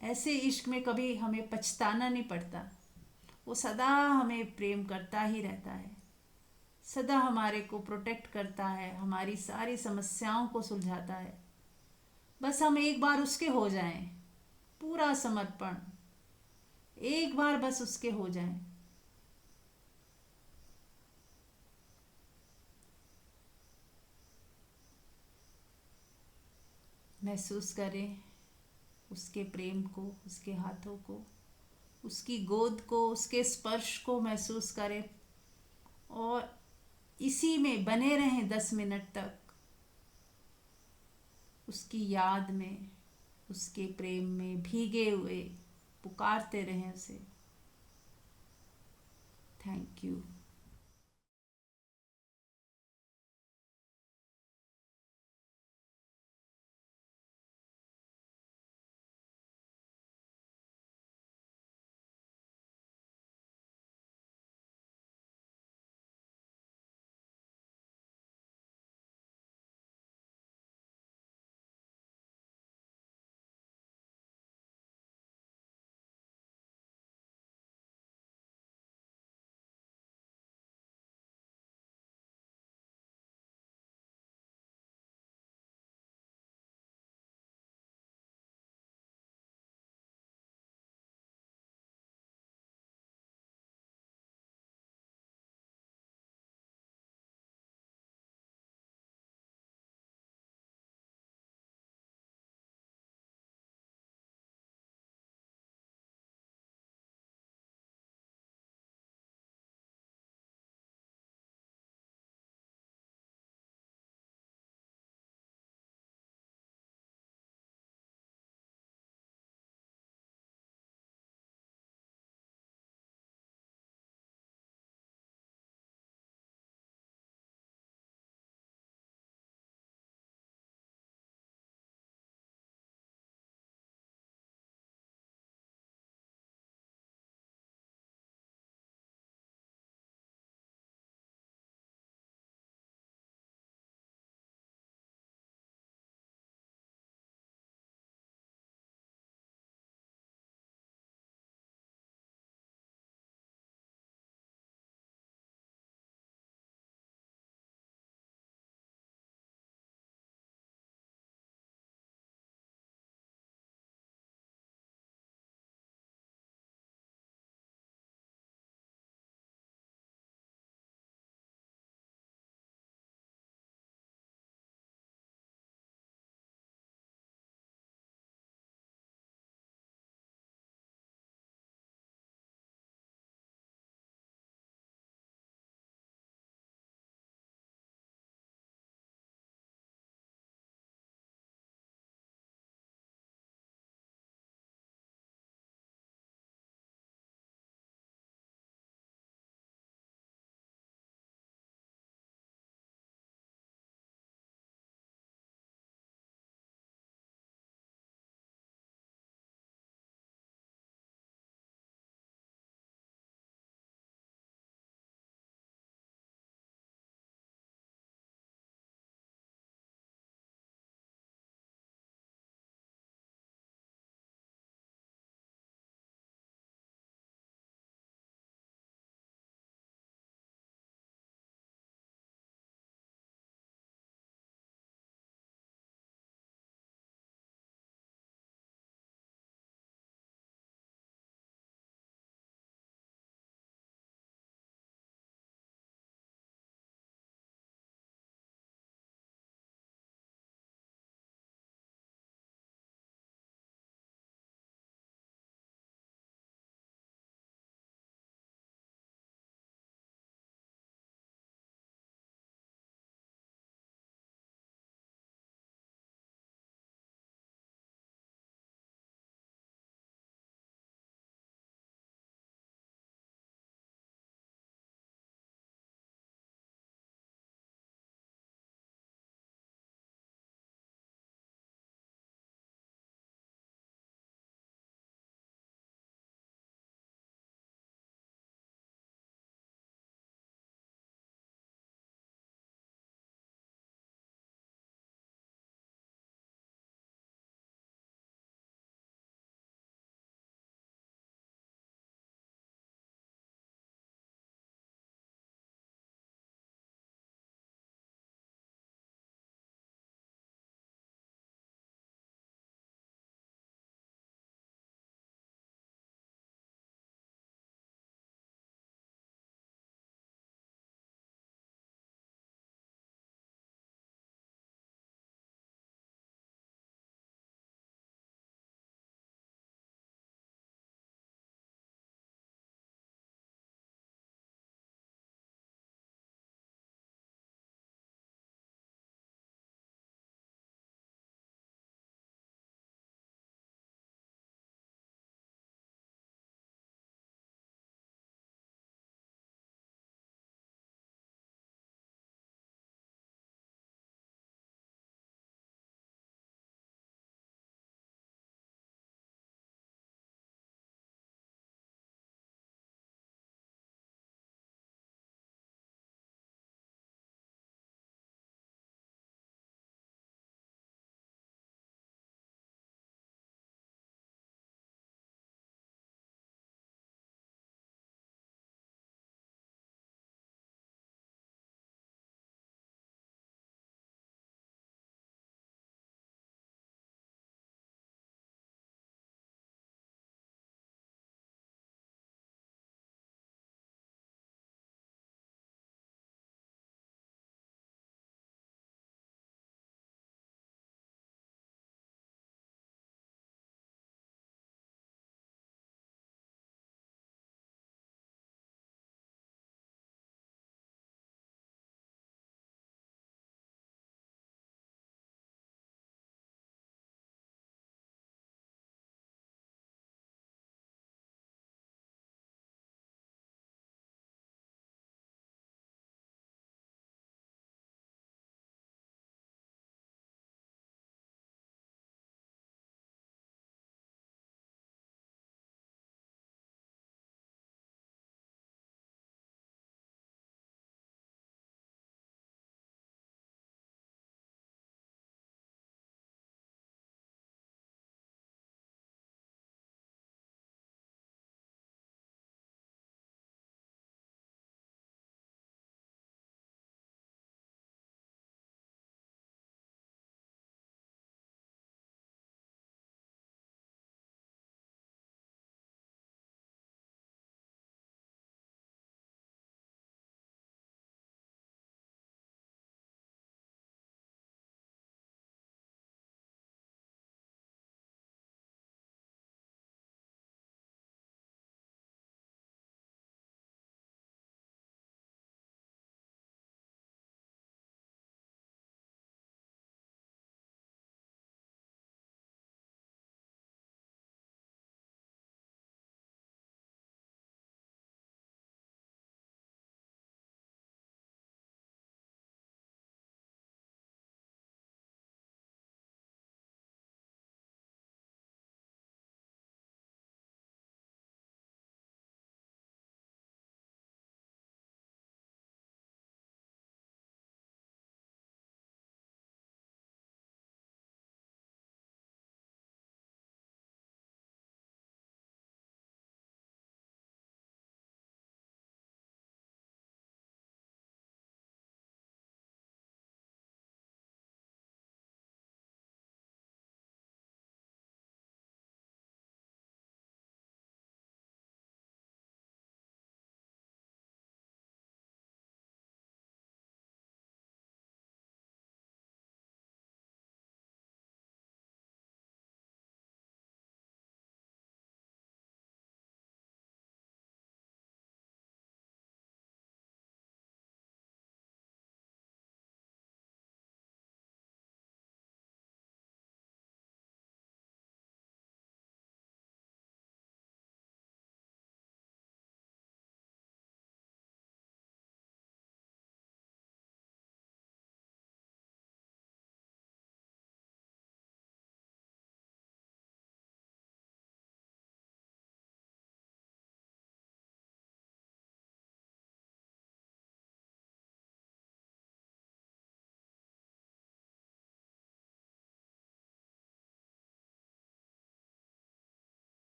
ऐसे इश्क में कभी हमें पछताना नहीं पड़ता। वो सदा हमें प्रेम करता ही रहता है, सदा हमारे को प्रोटेक्ट करता है, हमारी सारी समस्याओं को सुलझाता है। बस हम एक बार उसके हो जाएं, पूरा समर्पण, एक बार बस उसके हो जाएं। महसूस करें उसके प्रेम को, उसके हाथों को, उसकी गोद को, उसके स्पर्श को महसूस करें और इसी में बने रहें 10 मिनट तक, उसकी याद में, उसके प्रेम में भीगे हुए पुकारते रहें उसे। Thank you.